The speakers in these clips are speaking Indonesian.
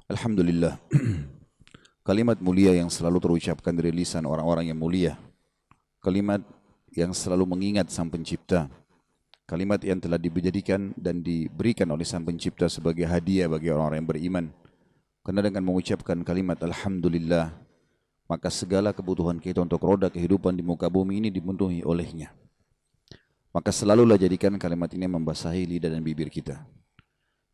Alhamdulillah. Kalimat mulia yang selalu terucapkan dari lisan orang-orang yang mulia. Kalimat yang selalu mengingat Sang Pencipta. Kalimat yang telah dijadikan dan diberikan oleh Sang Pencipta sebagai hadiah bagi orang-orang yang beriman. Karena dengan mengucapkan kalimat Alhamdulillah, maka segala kebutuhan kita untuk roda kehidupan di muka bumi ini dipenuhi olehnya. Maka selalulah jadikan kalimat ini membasahi lidah dan bibir kita.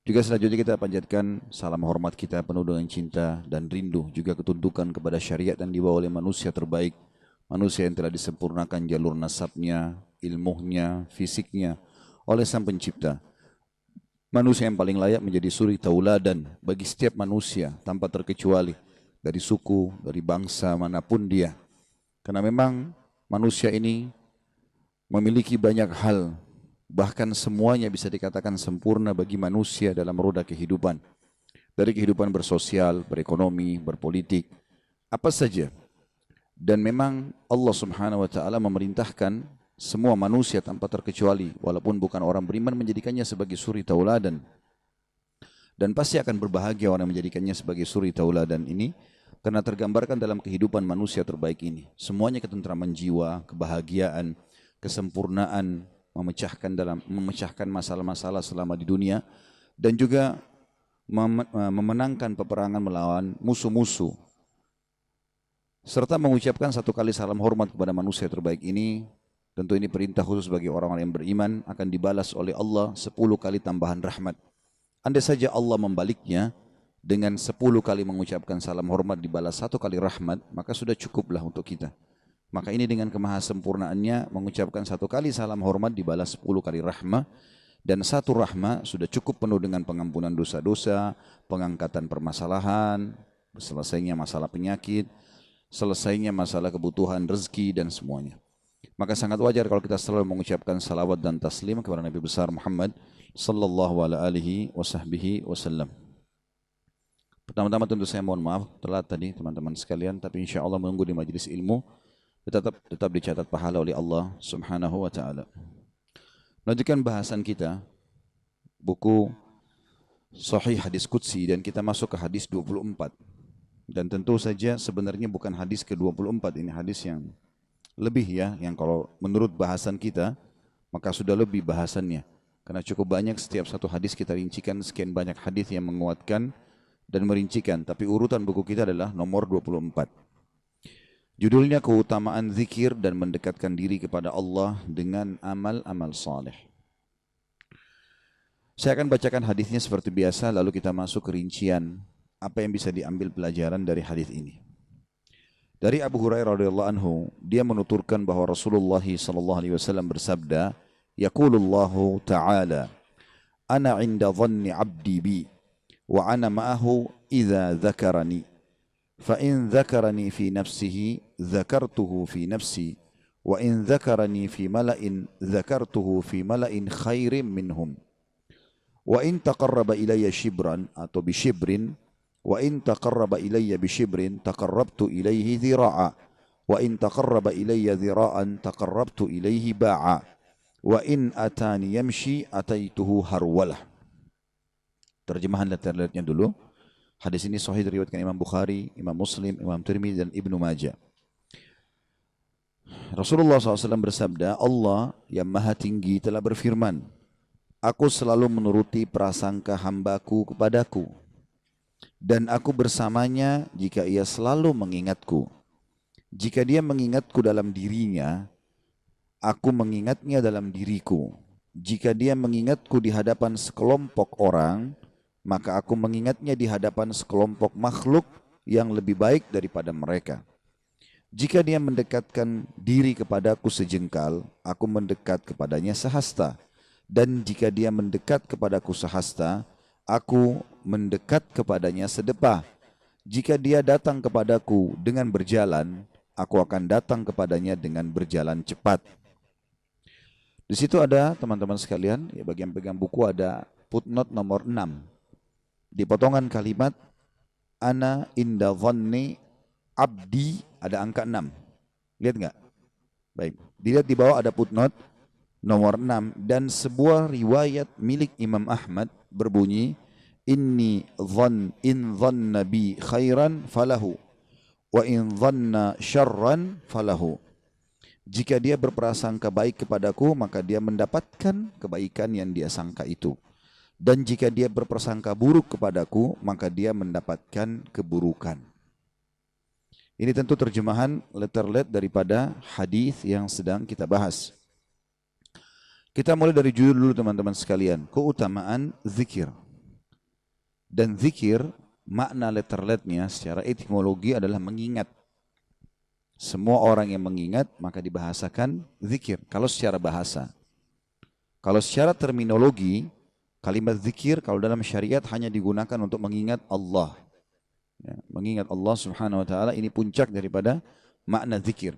Juga selanjutnya kita panjatkan salam hormat kita penuh dengan cinta dan rindu juga ketundukan kepada syariat yang dibawa oleh manusia terbaik, manusia yang telah disempurnakan jalur nasabnya, ilmunya, fisiknya oleh Sang Pencipta. Manusia yang paling layak menjadi suri tauladan bagi setiap manusia tanpa terkecuali dari suku, dari bangsa manapun dia. Karena memang manusia ini memiliki banyak hal, bahkan semuanya bisa dikatakan sempurna bagi manusia dalam roda kehidupan. Dari kehidupan bersosial, berekonomi, berpolitik, apa saja. Dan memang Allah Subhanahu wa taala memerintahkan semua manusia tanpa terkecuali, walaupun bukan orang beriman, menjadikannya sebagai suri tauladan. Dan pasti akan berbahagia orang yang menjadikannya sebagai suri tauladan ini, karena tergambarkan dalam kehidupan manusia terbaik ini. Semuanya ketentraman jiwa, kebahagiaan, kesempurnaan, memecahkan masalah-masalah selama di dunia, dan juga memenangkan peperangan melawan musuh-musuh, serta mengucapkan satu kali salam hormat kepada manusia terbaik ini. Tentu ini perintah khusus bagi orang-orang yang beriman, akan dibalas oleh Allah 10 kali tambahan rahmat. Andai saja Allah membaliknya dengan 10 kali mengucapkan salam hormat dibalas 1 kali rahmat, maka sudah cukuplah untuk kita. Maka ini dengan kemahasempurnaannya mengucapkan 1 kali salam hormat dibalas 10 kali rahmah, dan 1 rahmah sudah cukup penuh dengan pengampunan dosa-dosa, pengangkatan permasalahan, selesainya masalah penyakit, selesainya masalah kebutuhan rezeki dan semuanya. Maka sangat wajar kalau kita selalu mengucapkan salawat dan taslim kepada Nabi besar Muhammad sallallahu alaihi wasallam. Pertama-tama tentu saya mohon maaf telat tadi teman-teman sekalian, tapi insya Allah menunggu di majelis ilmu tetap dicatat pahala oleh Allah Subhanahu wa taala. Lanjutkan bahasan kita buku Sahih Hadis Qudsi, dan kita masuk ke hadis 24. Dan tentu saja sebenarnya bukan hadis ke-24, ini hadis yang lebih ya, yang kalau menurut bahasan kita maka sudah lebih bahasannya, karena cukup banyak. Setiap satu hadis kita rincikan sekian banyak hadis yang menguatkan dan merincikan, tapi urutan buku kita adalah nomor 24. Judulnya keutamaan zikir dan mendekatkan diri kepada Allah dengan amal-amal saleh. Saya akan bacakan hadisnya seperti biasa, lalu kita masuk ke rincian apa yang bisa diambil pelajaran dari hadis ini. Dari Abu Hurairah radhiyallahu anhu, dia menuturkan bahwa Rasulullah sallallahu alaihi wasallam bersabda, yaqulullahu ta'ala, ana 'inda dhanni 'abdi bi wa ana ma'ahu idza dzakarani fa in dzakarani fi nafsihi dzakartuhu fi nafsi wa in dzakarani fi mala'in dzakartuhu fi mala'in khairin minhum wa in taqarraba ilayya shibran atau bi shibrin wa in taqarraba ilayya bi shibrin taqarrabtu ilayhi dhira'a wa in taqarraba ilayya dhira'an taqarrabtu ilayhi ba'a wa in atani yamshi ataituhu harwalah. Terjemahan letter-letternya dulu. Hadis ini sahih diriwayatkan Imam Bukhari, Imam Muslim, Imam Tirmidzi dan Ibnu Majah. Rasulullah SAW bersabda, Allah yang maha tinggi telah berfirman, aku selalu menuruti prasangka hambaku kepadaku, dan aku bersamanya jika ia selalu mengingatku. Jika dia mengingatku dalam dirinya, aku mengingatnya dalam diriku. Jika dia mengingatku di hadapan sekelompok orang, maka aku mengingatnya di hadapan sekelompok makhluk yang lebih baik daripada mereka. Jika dia mendekatkan diri kepadaku sejengkal, aku mendekat kepadanya sehasta. Dan jika dia mendekat kepadaku sehasta, aku mendekat kepadanya sedepah. Jika dia datang kepadaku dengan berjalan, aku akan datang kepadanya dengan berjalan cepat. Di situ ada, teman-teman sekalian, ya bagi yang pegang buku ada footnote nomor 6. Di potongan kalimat ana inda dhanni abdi ada angka 6. Lihat enggak? Baik. Dilihat di bawah ada footnote nomor 6, dan sebuah riwayat milik Imam Ahmad berbunyi in dhanna bi khairan falahu wa in dhanna syarran falahu. Jika dia berprasangka baik kepadaku, maka dia mendapatkan kebaikan yang dia sangka itu. Dan jika dia berprasangka buruk kepadaku, maka dia mendapatkan keburukan. Ini tentu terjemahan letter-let daripada hadis yang sedang kita bahas. Kita mulai dari judul dulu teman-teman sekalian. Keutamaan zikir. Dan zikir, makna letter-letnya secara etimologi adalah mengingat. Semua orang yang mengingat maka dibahasakan zikir. Kalau secara bahasa. Kalau secara terminologi, kalimat zikir kalau dalam syariat hanya digunakan untuk mengingat Allah. Ya, mengingat Allah subhanahu wa ta'ala, ini puncak daripada makna zikir.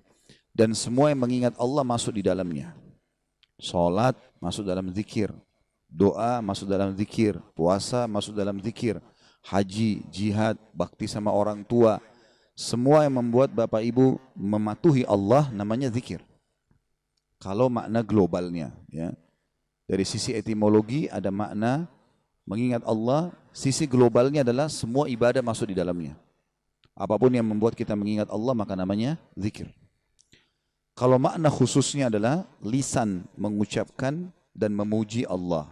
Dan semua yang mengingat Allah masuk di dalamnya. Salat masuk dalam zikir. Doa masuk dalam zikir. Puasa masuk dalam zikir. Haji, jihad, bakti sama orang tua. Semua yang membuat Bapak Ibu mematuhi Allah namanya zikir. Kalau makna globalnya, ya. Dari sisi etimologi ada makna mengingat Allah, sisi globalnya adalah semua ibadah masuk di dalamnya. Apapun yang membuat kita mengingat Allah maka namanya zikir. Kalau makna khususnya adalah lisan mengucapkan dan memuji Allah.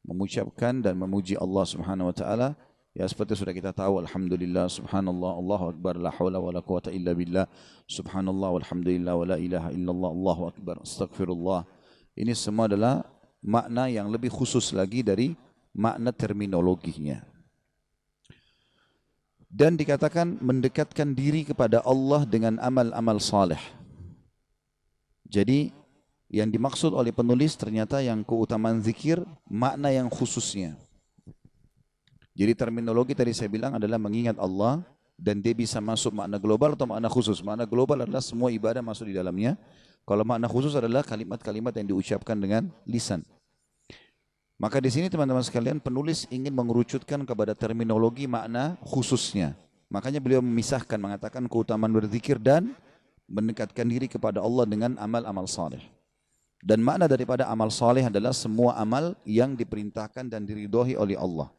Mengucapkan dan memuji Allah subhanahu wa ta'ala. Ya seperti sudah kita tahu, alhamdulillah, subhanallah, Allahu akbar, la haula wa la quwata illa billah, subhanallah, walhamdulillah, wa la ilaha illallah, Allahu akbar, astagfirullah. Ini semua adalah makna yang lebih khusus lagi dari makna terminologinya. Dan dikatakan mendekatkan diri kepada Allah dengan amal-amal saleh. Jadi yang dimaksud oleh penulis ternyata yang keutamaan zikir, makna yang khususnya. Jadi terminologi tadi saya bilang adalah mengingat Allah dan dia bisa masuk makna global atau makna khusus. Makna global adalah semua ibadah masuk di dalamnya. Kalau makna khusus adalah kalimat-kalimat yang diucapkan dengan lisan. Maka di sini teman-teman sekalian penulis ingin mengerucutkan kepada terminologi makna khususnya. Makanya beliau memisahkan, mengatakan keutamaan berzikir dan mendekatkan diri kepada Allah dengan amal-amal saleh. Dan makna daripada amal saleh adalah semua amal yang diperintahkan dan diridhoi oleh Allah.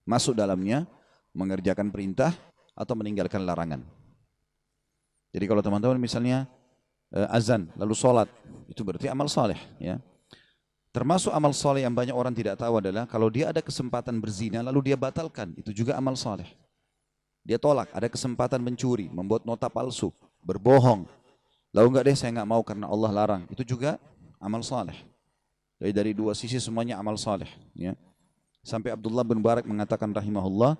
Masuk dalamnya mengerjakan perintah atau meninggalkan larangan. Jadi kalau teman-teman misalnya azan lalu sholat, itu berarti amal saleh, ya. Termasuk amal saleh yang banyak orang tidak tahu adalah kalau dia ada kesempatan berzina lalu dia batalkan, itu juga amal saleh. Dia tolak, ada kesempatan mencuri, membuat nota palsu, berbohong, lalu enggak deh saya enggak mau karena Allah larang, itu juga amal saleh. Jadi dari dua sisi semuanya amal saleh, ya. Sampai Abdullah bin Barak mengatakan rahimahullah,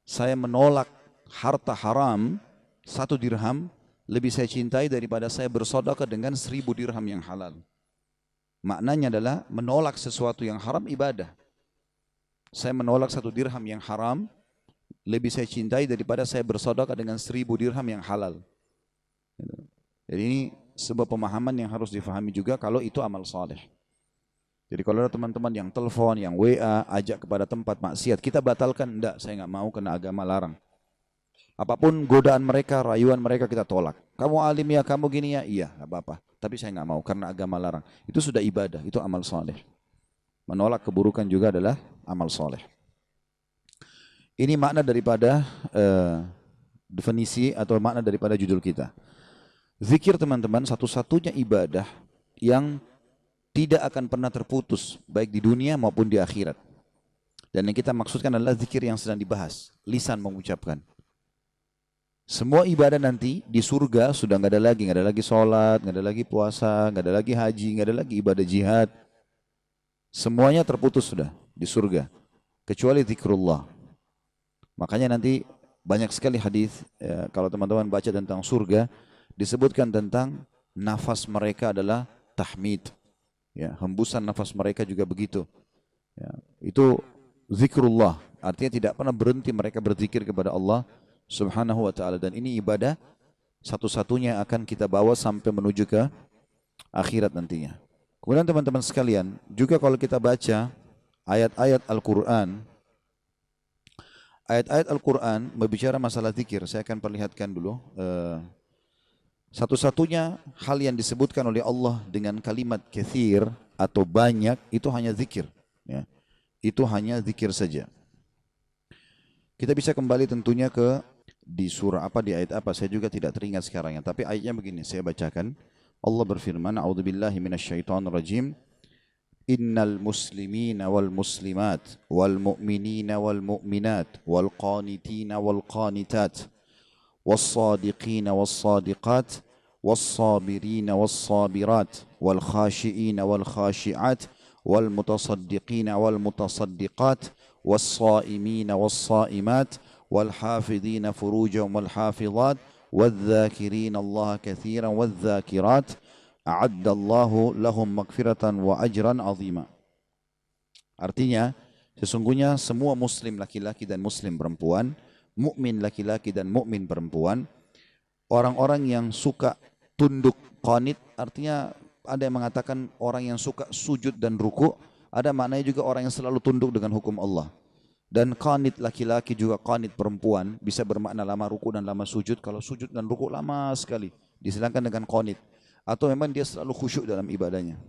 saya menolak harta haram 1 dirham lebih saya cintai daripada saya bersedekah dengan 1000 dirham yang halal. Maknanya adalah menolak sesuatu yang haram ibadah. Saya menolak 1 dirham yang haram lebih saya cintai daripada saya bersedekah dengan 1000 dirham yang halal. Jadi ini sebuah pemahaman yang harus difahami juga kalau itu amal saleh. Jadi kalau ada teman-teman yang telepon, yang WA, ajak kepada tempat maksiat, kita batalkan, enggak, saya enggak mau karena agama larang. Apapun godaan mereka, rayuan mereka kita tolak. Kamu alim ya, kamu gini ya, iya, enggak apa-apa. Tapi saya enggak mau karena agama larang. Itu sudah ibadah, itu amal saleh. Menolak keburukan juga adalah amal saleh. Ini makna daripada definisi atau makna daripada judul kita. Zikir teman-teman satu-satunya ibadah yang tidak akan pernah terputus baik di dunia maupun di akhirat. Dan yang kita maksudkan adalah zikir yang sedang dibahas, lisan mengucapkan. Semua ibadah nanti di surga sudah nggak ada lagi sholat, nggak ada lagi puasa, nggak ada lagi haji, nggak ada lagi ibadah jihad. Semuanya terputus sudah di surga, kecuali zikrullah. Makanya nanti banyak sekali hadis ya, kalau teman-teman baca tentang surga disebutkan tentang nafas mereka adalah tahmid. Ya, hembusan nafas mereka juga begitu. Ya, itu zikrullah, artinya tidak pernah berhenti mereka berzikir kepada Allah Subhanahu wa ta'ala. Dan ini ibadah satu-satunya akan kita bawa sampai menuju ke akhirat nantinya. Kemudian teman-teman sekalian, juga kalau kita baca ayat-ayat Al-Quran, ayat-ayat Al-Quran berbicara masalah zikir. Saya akan perlihatkan dulu. Satu-satunya hal yang disebutkan oleh Allah dengan kalimat kathir atau banyak itu hanya zikir. Ya. itu hanya zikir saja. Kita bisa kembali tentunya ke di surah apa, di ayat apa, saya juga tidak teringat sekarang ya. Tapi ayatnya begini, saya bacakan. Allah berfirman, A'udzubillahi minasyaitonirrajim. Innal muslimina wal muslimat wal mu'minina wal mu'minat wal qanitina wal qanitat was sadiqina was sadiqat was sabirina was sabirat wal khashiina wal khashiat wal mutasaddiqina wal mutasaddiqat والصائمين والصائمات والحافظين فروجهم والحافظات والذاكرين الله كثيرا والذاكرات أعد الله لهم مغفرة وأجرا عظيما. Artinya, sesungguhnya semua muslim laki-laki dan muslim perempuan, mukmin laki-laki dan mukmin perempuan, orang-orang yang suka tunduk qanit, artinya ada yang mengatakan orang yang suka sujud dan ruku', ada maknanya juga orang yang selalu tunduk dengan hukum Allah. Dan qanit laki-laki juga qanit perempuan bisa bermakna lama ruku dan lama sujud. Kalau sujud dan ruku lama sekali, disilangkan dengan qanit. Atau memang dia selalu khusyuk dalam ibadahnya.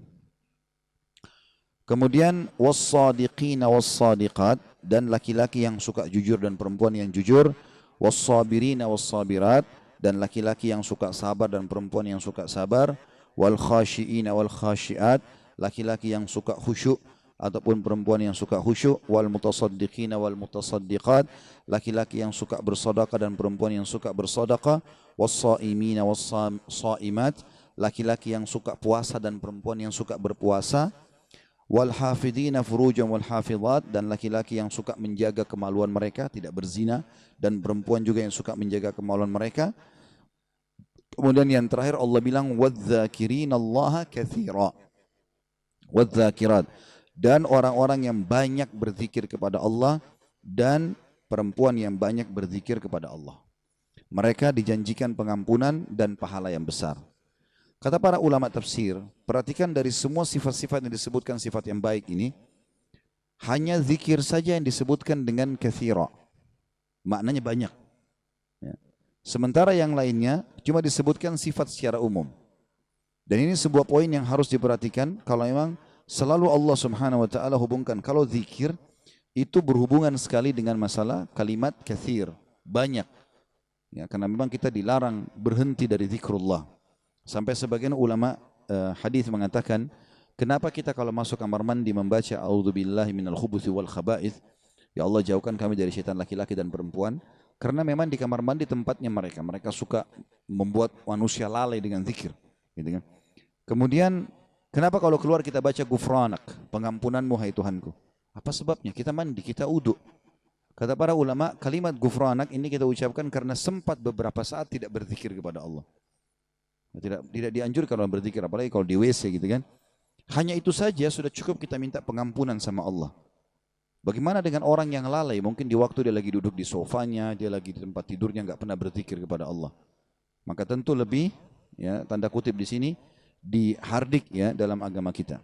Kemudian was-sadiqina was-sadiqat, dan laki-laki yang suka jujur dan perempuan yang jujur. Was-sabirina was-sabirat, dan laki-laki yang suka sabar dan perempuan yang suka sabar. Wal khashiina wal khashiat, laki-laki yang suka khusyuk ataupun perempuan yang suka khusyuk. Wal mutasaddiqina wal mutasaddiqat, laki-laki yang suka bersedekah dan perempuan yang suka bersedekah. Was-shaimina was-shaimat, laki-laki yang suka puasa dan perempuan yang suka berpuasa. Wal hafidhina furujahum wal hafidhat, dan laki-laki yang suka menjaga kemaluan mereka, tidak berzina, dan perempuan juga yang suka menjaga kemaluan mereka. Kemudian yang terakhir Allah bilang wadz-dzakirinallaha katsira, wadz-dzakirat, dan orang-orang yang banyak berzikir kepada Allah dan perempuan yang banyak berzikir kepada Allah. Mereka dijanjikan pengampunan dan pahala yang besar. Kata para ulama tafsir, perhatikan dari semua sifat-sifat yang disebutkan sifat yang baik ini, hanya zikir saja yang disebutkan dengan katsira. Maknanya banyak. Ya. Sementara yang lainnya cuma disebutkan sifat secara umum. Dan ini sebuah poin yang harus diperhatikan kalau memang selalu Allah Subhanahu wa taala hubungkan kalau zikir itu berhubungan sekali dengan masalah kalimat katsir, banyak. Ya, karena memang kita dilarang berhenti dari zikrullah. Sampai sebagian ulama hadis mengatakan, kenapa kita kalau masuk kamar mandi membaca a'udzubillahi minal khubuthi wal khaba'ith, ya Allah jauhkan kami dari syaitan laki-laki dan perempuan, karena memang di kamar mandi tempatnya mereka suka membuat manusia lalai dengan zikir, gitu kan. Kemudian kenapa kalau keluar kita baca gufranak, pengampunanmu hai Tuhanku? Apa sebabnya? Kita mandi, kita uduk. Kata para ulama, kalimat gufranak ini kita ucapkan karena sempat beberapa saat tidak berzikir kepada Allah. Tidak dianjurkan kalau berzikir, apalagi kalau di WC gitu kan. Hanya itu saja sudah cukup kita minta pengampunan sama Allah. Bagaimana dengan orang yang lalai? Mungkin di waktu dia lagi duduk di sofanya, dia lagi di tempat tidurnya nggak pernah berzikir kepada Allah. Maka tentu lebih, ya tanda kutip di sini, dihardik ya dalam agama kita.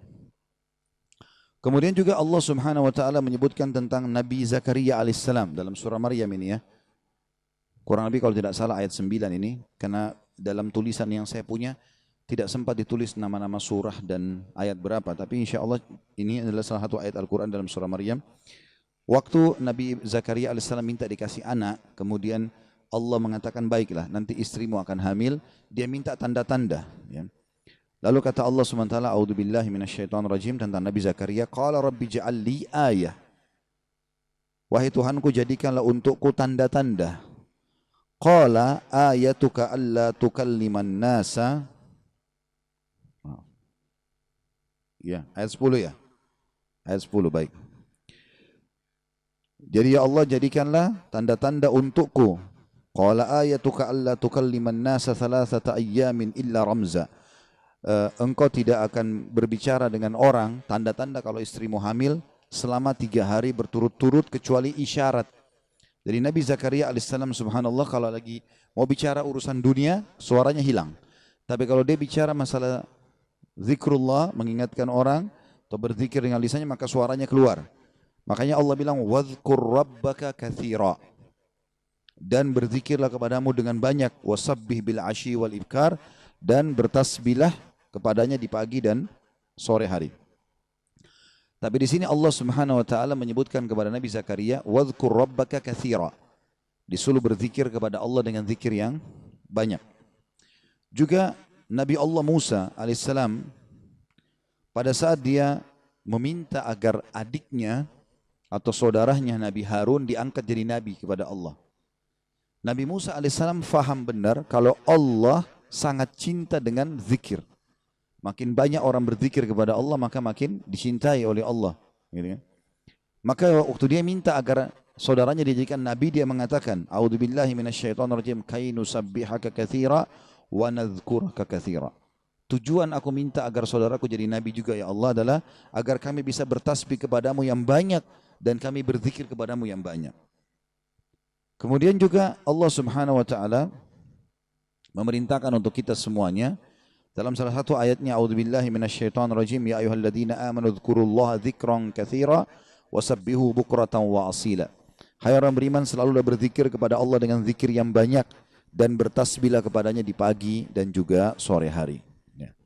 Kemudian juga Allah Subhanahu wa taala menyebutkan tentang Nabi Zakaria alaihissalam dalam surah Maryam ini ya. Kurang lebih kalau tidak salah ayat 9 ini, karena dalam tulisan yang saya punya tidak sempat ditulis nama-nama surah dan ayat berapa, tapi insya Allah ini adalah salah satu ayat Al-Quran dalam surah Maryam. Waktu Nabi Zakaria alaihissalam minta dikasih anak, kemudian Allah mengatakan baiklah nanti istrimu akan hamil, dia minta tanda-tanda ya. Lalu kata Allah SWT, A'udzubillahi minasyaitonirrajim, tentang Nabi Zakaria, Qala Rabbi ja'al li ayah, wahai Tuhanku jadikanlah untukku tanda-tanda. Qala ayatuka alla tukalliman nasa. Ya, ayat 10 ya. Ayat 10 baik. Jadi ya Allah jadikanlah tanda-tanda untukku. Qala ayatuka alla tukalliman nasa thalathata ayyamin illa ramza. Engkau tidak akan berbicara dengan orang, tanda-tanda kalau istrimu hamil selama 3 hari berturut-turut kecuali isyarat. Jadi Nabi Zakaria alaihissalam subhanallah kalau lagi mau bicara urusan dunia suaranya hilang. Tapi kalau dia bicara masalah zikrullah, mengingatkan orang atau berzikir dengan lisannya, maka suaranya keluar. Makanya Allah bilang wadhkur rabbaka katsira, dan berzikirlah kepadamu dengan banyak, wasabbih bil asyi wal ibkar, dan bertasbihlah kepadanya di pagi dan sore hari. Tapi di sini Allah Subhanahu wa taala menyebutkan kepada Nabi Zakaria, "Wadhkur rabbaka katsira." Disuruh berzikir kepada Allah dengan zikir yang banyak. Juga Nabi Allah Musa alaihissalam pada saat dia meminta agar adiknya atau saudaranya Nabi Harun diangkat jadi nabi kepada Allah. Nabi Musa alaihissalam faham benar kalau Allah sangat cinta dengan zikir. Makin banyak orang berzikir kepada Allah, maka makin dicintai oleh Allah. Gitu kan? Maka waktu dia minta agar saudaranya dijadikan nabi, dia mengatakan, "A'udzubillahi minasyaitonirrajim, kai nusabbihaka katsira wa nadhkuraka katsira." Tujuan aku minta agar saudaraku jadi nabi juga ya Allah adalah agar kami bisa bertasbih kepadamu yang banyak dan kami berzikir kepadamu yang banyak. Kemudian juga Allah Subhanahu wa taala memerintahkan untuk kita semuanya dalam salah satu ayatnya, "A'udzubillahi minasyaitonirrajim, ya ayyuhalladzina amanu dzkurullaha dzikran katsira wasabbihu bukratan wa asila." Hai orang beriman, selalulah berzikir kepada Allah dengan zikir yang banyak dan bertasbihlah kepadanya di pagi dan juga sore hari. Ya.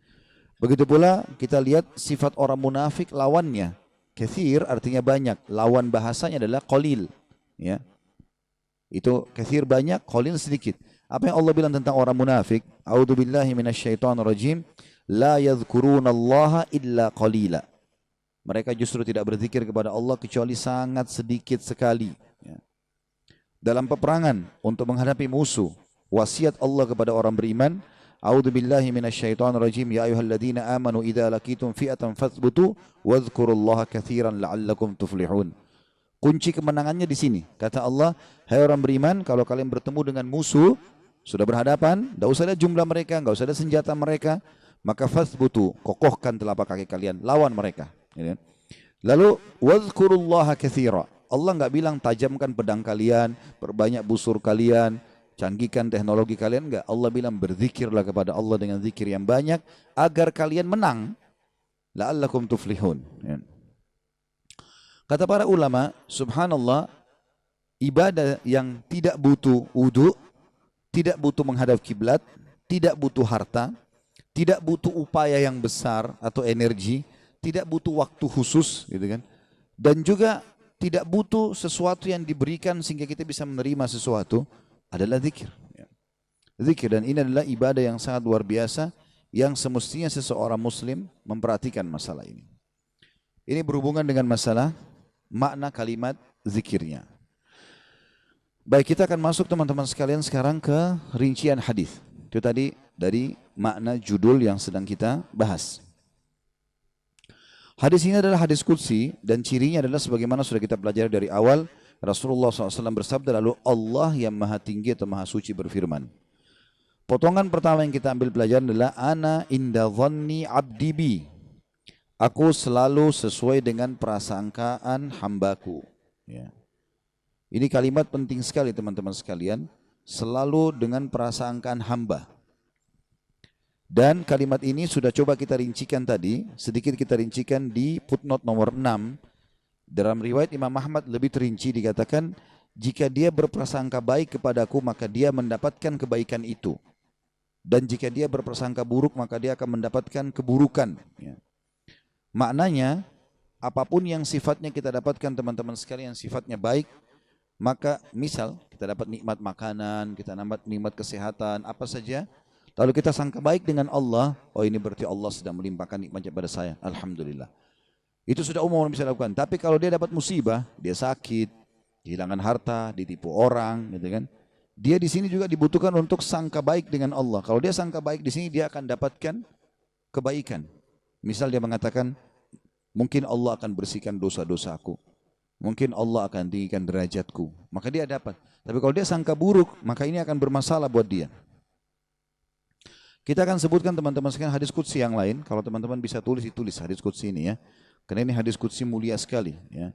Begitu pula kita lihat sifat orang munafik lawannya. Katsir artinya banyak, lawan bahasanya adalah qalil. Ya. Itu katsir banyak, qalil sedikit. Apa yang Allah bilang tentang orang munafik? A'udzubillahi minasyaitonirrajim, la yadhkurunallaha illa qalila. Mereka justru tidak berzikir kepada Allah kecuali sangat sedikit sekali. Ya. Dalam peperangan untuk menghadapi musuh, wasiat Allah kepada orang beriman, A'udzubillahi minasyaitonirrajim, ya ayyuhalladzina amanu idza laqitum fi'atan fathbutu wadhkurullaha katsiran la'allakum tuflihun. Kunci kemenangannya di sini. Kata Allah, hai orang beriman, kalau kalian bertemu dengan musuh, sudah berhadapan, tidak usah ada jumlah mereka, tidak usah ada senjata mereka, maka fathbutu, kokohkan telapak kaki kalian, lawan mereka. Lalu, wadhkurullaha katsira. Allah enggak bilang tajamkan pedang kalian, perbanyak busur kalian, canggihkan teknologi kalian, enggak. Allah bilang berzikirlah kepada Allah dengan zikir yang banyak, agar kalian menang. La'allakum tuflihun. Kata para ulama, subhanallah, ibadah yang tidak butuh wudu, tidak butuh menghadap kiblat, tidak butuh harta, tidak butuh upaya yang besar atau energi, tidak butuh waktu khusus, gitu kan? Dan juga tidak butuh sesuatu yang diberikan sehingga kita bisa menerima sesuatu, adalah zikir. Zikir, dan ini adalah ibadah yang sangat luar biasa yang semestinya seseorang muslim memperhatikan masalah ini. Ini berhubungan dengan masalah makna kalimat zikirnya. Baik, kita akan masuk teman-teman sekalian sekarang ke rincian hadis. Itu tadi dari makna judul yang sedang kita bahas. Hadis ini adalah hadis qudsi dan cirinya adalah sebagaimana sudah kita pelajari dari awal. Rasulullah SAW bersabda, lalu Allah yang maha tinggi atau maha suci berfirman. Potongan pertama yang kita ambil pelajaran adalah ana inda dhanni abdi bi. Aku selalu sesuai dengan prasangkaan hambaku. Ya. Ini kalimat penting sekali teman-teman sekalian. Selalu dengan prasangkaan hamba. Dan kalimat ini sudah coba kita rincikan tadi. Sedikit kita rincikan di footnote nomor 6. Dalam riwayat Imam Ahmad lebih terinci dikatakan, jika dia berprasangka baik kepadaku maka dia mendapatkan kebaikan itu. Dan jika dia berprasangka buruk maka dia akan mendapatkan keburukan. Ya. Maknanya, apapun yang sifatnya kita dapatkan teman-teman sekalian yang sifatnya baik, maka misal kita dapat nikmat makanan, kita dapat nikmat kesehatan, apa saja, lalu kita sangka baik dengan Allah, oh ini berarti Allah sedang melimpahkan nikmatnya pada saya, alhamdulillah. Itu sudah umum orang bisa lakukan. Tapi kalau dia dapat musibah, dia sakit, kehilangan harta, ditipu orang, gitu kan? Dia di sini juga dibutuhkan untuk sangka baik dengan Allah. Kalau dia sangka baik di sini, dia akan dapatkan kebaikan. Misal dia mengatakan, mungkin Allah akan bersihkan dosa-dosaku. Mungkin Allah akan tinggikan derajatku. Maka dia dapat. Tapi kalau dia sangka buruk, maka ini akan bermasalah buat dia. Kita akan sebutkan teman-teman sekalian hadis qudsi yang lain. Kalau teman-teman bisa tulis, ditulis hadis qudsi ini ya. Karena ini hadis qudsi mulia sekali. Ya.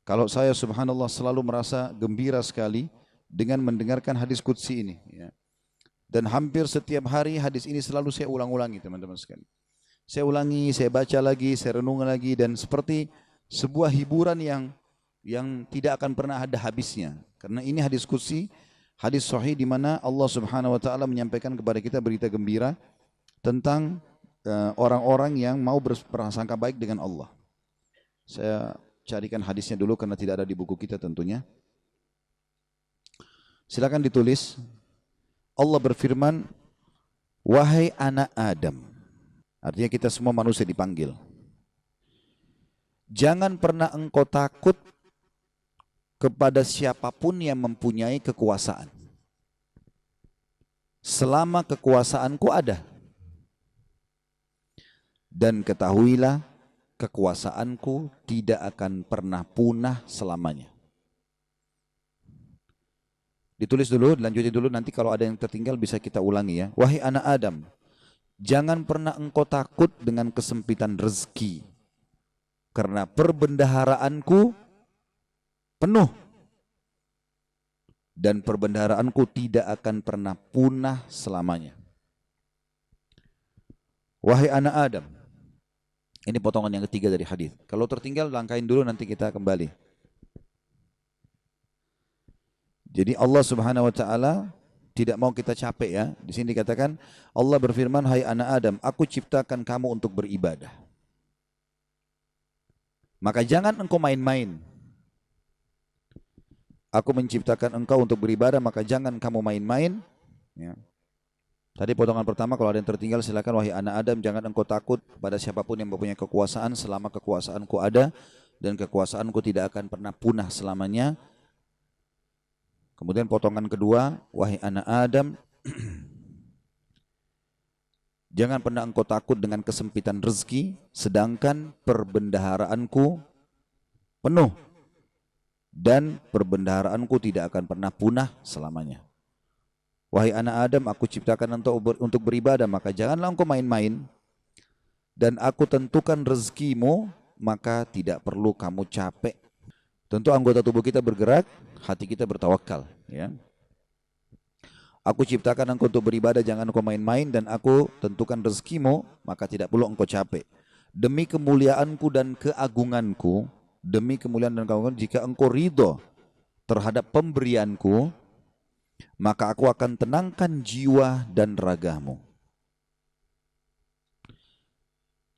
Kalau saya subhanallah selalu merasa gembira sekali dengan mendengarkan hadis qudsi ini. Ya. Dan hampir setiap hari hadis ini selalu saya ulang-ulangi teman-teman sekalian. Saya ulangi, saya baca lagi, saya renung lagi, dan seperti sebuah hiburan yang tidak akan pernah ada habisnya. Karena ini hadis qudsi, hadis sahih di mana Allah Subhanahu wa taala menyampaikan kepada kita berita gembira tentang orang-orang yang mau berprasangka baik dengan Allah. Saya carikan hadisnya dulu karena tidak ada di buku kita tentunya. Silakan ditulis. Allah berfirman, wahai anak Adam. Artinya kita semua manusia dipanggil. Jangan pernah engkau takut kepada siapapun yang mempunyai kekuasaan. Selama kekuasaanku ada. Dan ketahuilah, kekuasaanku tidak akan pernah punah selamanya. Ditulis dulu, dilanjutin dulu, nanti kalau ada yang tertinggal bisa kita ulangi ya. Wahai anak Adam, jangan pernah engkau takut dengan kesempitan rezeki. Karena perbendaharaanku penuh. Dan perbendaharaanku tidak akan pernah punah selamanya. Wahai anak Adam. Ini potongan yang ketiga dari hadis. Kalau tertinggal langkahin dulu, nanti kita kembali. Jadi Allah Subhanahu wa taala tidak mau kita capek ya. Di sini dikatakan Allah berfirman, hai anak Adam, aku ciptakan kamu untuk beribadah. Maka jangan engkau main-main. Aku menciptakan engkau untuk beribadah, maka jangan kamu main-main. Ya. Tadi potongan pertama, kalau ada yang tertinggal silakan. Wahai anak Adam, jangan engkau takut pada siapapun yang mempunyai kekuasaan selama kekuasaanku ada dan kekuasaanku tidak akan pernah punah selamanya. Kemudian potongan kedua, wahai anak Adam, jangan pernah engkau takut dengan kesempitan rezeki, sedangkan perbendaharaanku penuh dan perbendaharaanku tidak akan pernah punah selamanya. Wahai anak Adam, aku ciptakan untuk beribadah, maka janganlah engkau main-main. Dan aku tentukan rezekimu, maka tidak perlu kamu capek. Tentu anggota tubuh kita bergerak, hati kita bertawakal. Ya. Aku ciptakan engkau untuk beribadah, jangan engkau main-main. Dan aku tentukan rezekimu, maka tidak perlu engkau capek. Demi kemuliaanku dan keagunganku, jika engkau ridho terhadap pemberianku, maka aku akan tenangkan jiwa dan ragamu.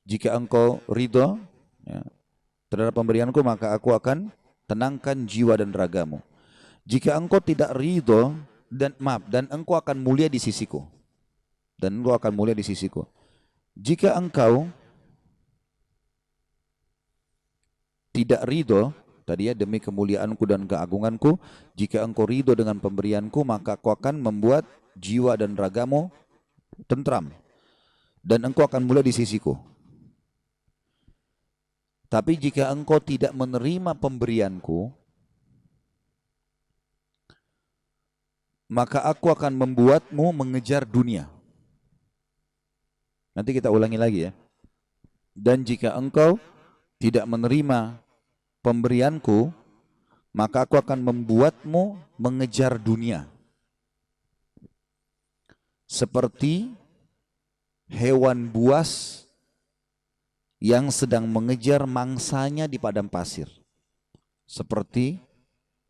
Jika engkau ridho ya, terhadap pemberianku, maka aku akan tenangkan jiwa dan ragamu. Jika engkau tidak ridho dan engkau akan mulia di sisiku. Jika engkau tidak ridho, tadi ya, demi kemuliaanku dan keagunganku, jika engkau ridho dengan pemberianku, maka aku akan membuat jiwa dan ragamu tentram. Dan engkau akan mulia di sisiku. Tapi jika engkau tidak menerima pemberianku, maka aku akan membuatmu mengejar dunia. Nanti kita ulangi lagi ya. Dan jika engkau tidak menerima pemberianku, maka aku akan membuatmu mengejar dunia. Seperti hewan buas yang sedang mengejar mangsanya di padang pasir. Seperti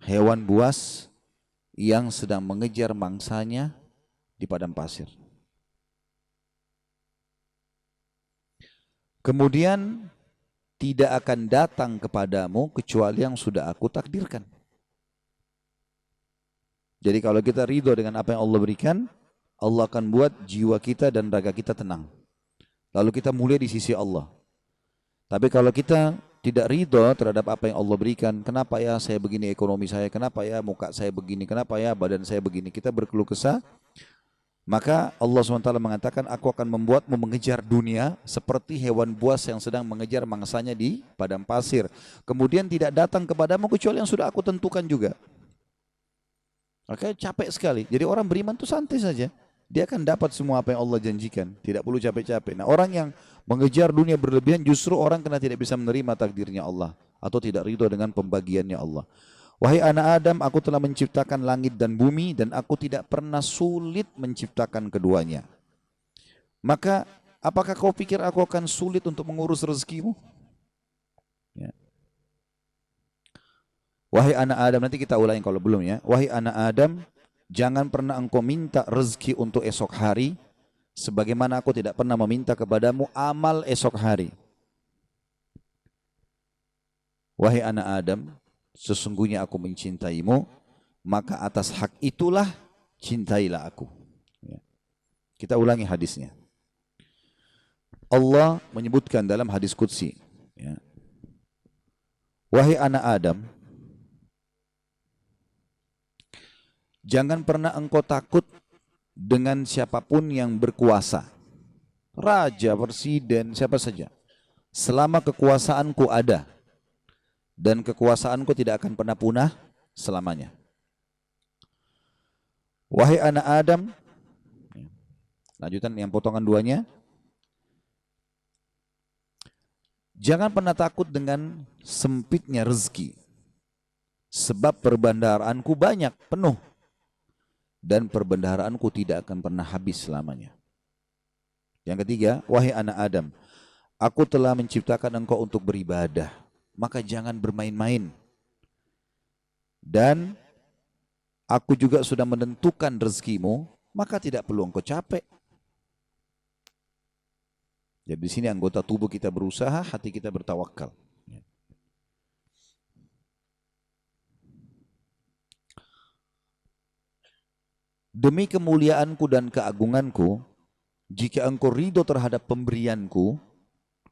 hewan buas yang sedang mengejar mangsanya di padang pasir. Kemudian tidak akan datang kepadamu kecuali yang sudah aku takdirkan. Jadi kalau kita ridho dengan apa yang Allah berikan, Allah akan buat jiwa kita dan raga kita tenang. Lalu kita mulia di sisi Allah. Tapi kalau kita tidak ridho terhadap apa yang Allah berikan, kenapa ya saya begini ekonomi saya, kenapa ya muka saya begini, kenapa ya badan saya begini, kita berkeluh kesah, maka Allah SWT mengatakan, aku akan membuatmu mengejar dunia seperti hewan buas yang sedang mengejar mangsanya di padang pasir. Kemudian tidak datang kepadamu kecuali yang sudah aku tentukan juga. Oke, capek sekali. Jadi orang beriman itu santai saja. Dia akan dapat semua apa yang Allah janjikan. Tidak perlu capek-capek. Nah, orang yang mengejar dunia berlebihan justru orang karena tidak bisa menerima takdirnya Allah. Atau tidak ridho dengan pembagiannya Allah. Wahai anak Adam, aku telah menciptakan langit dan bumi dan aku tidak pernah sulit menciptakan keduanya. Maka apakah kau pikir aku akan sulit untuk mengurus rezekimu? Ya. Wahai anak Adam, nanti kita ulangi kalau belum ya. Wahai anak Adam, jangan pernah engkau minta rezeki untuk esok hari, sebagaimana aku tidak pernah meminta kepadamu amal esok hari. Wahai anak Adam, sesungguhnya aku mencintaimu, maka atas hak itulah cintailah aku. Ya. Kita ulangi hadisnya. Allah menyebutkan dalam hadis qudsi, ya, wahai anak Adam, jangan pernah engkau takut dengan siapapun yang berkuasa, raja, presiden, siapa saja, selama kekuasaanku ada, dan kekuasaanku tidak akan pernah punah selamanya. Wahai anak Adam, lanjutan yang potongan duanya, jangan pernah takut dengan sempitnya rezeki, sebab perbendaharaanku banyak, penuh, dan perbendaharaanku tidak akan pernah habis selamanya. Yang ketiga, wahai anak Adam, aku telah menciptakan engkau untuk beribadah, maka jangan bermain-main. Dan aku juga sudah menentukan rezekimu, maka tidak perlu engkau capek. Jadi di sini anggota tubuh kita berusaha, hati kita bertawakal. Demi kemuliaanku dan keagunganku, jika engkau ridho terhadap pemberianku,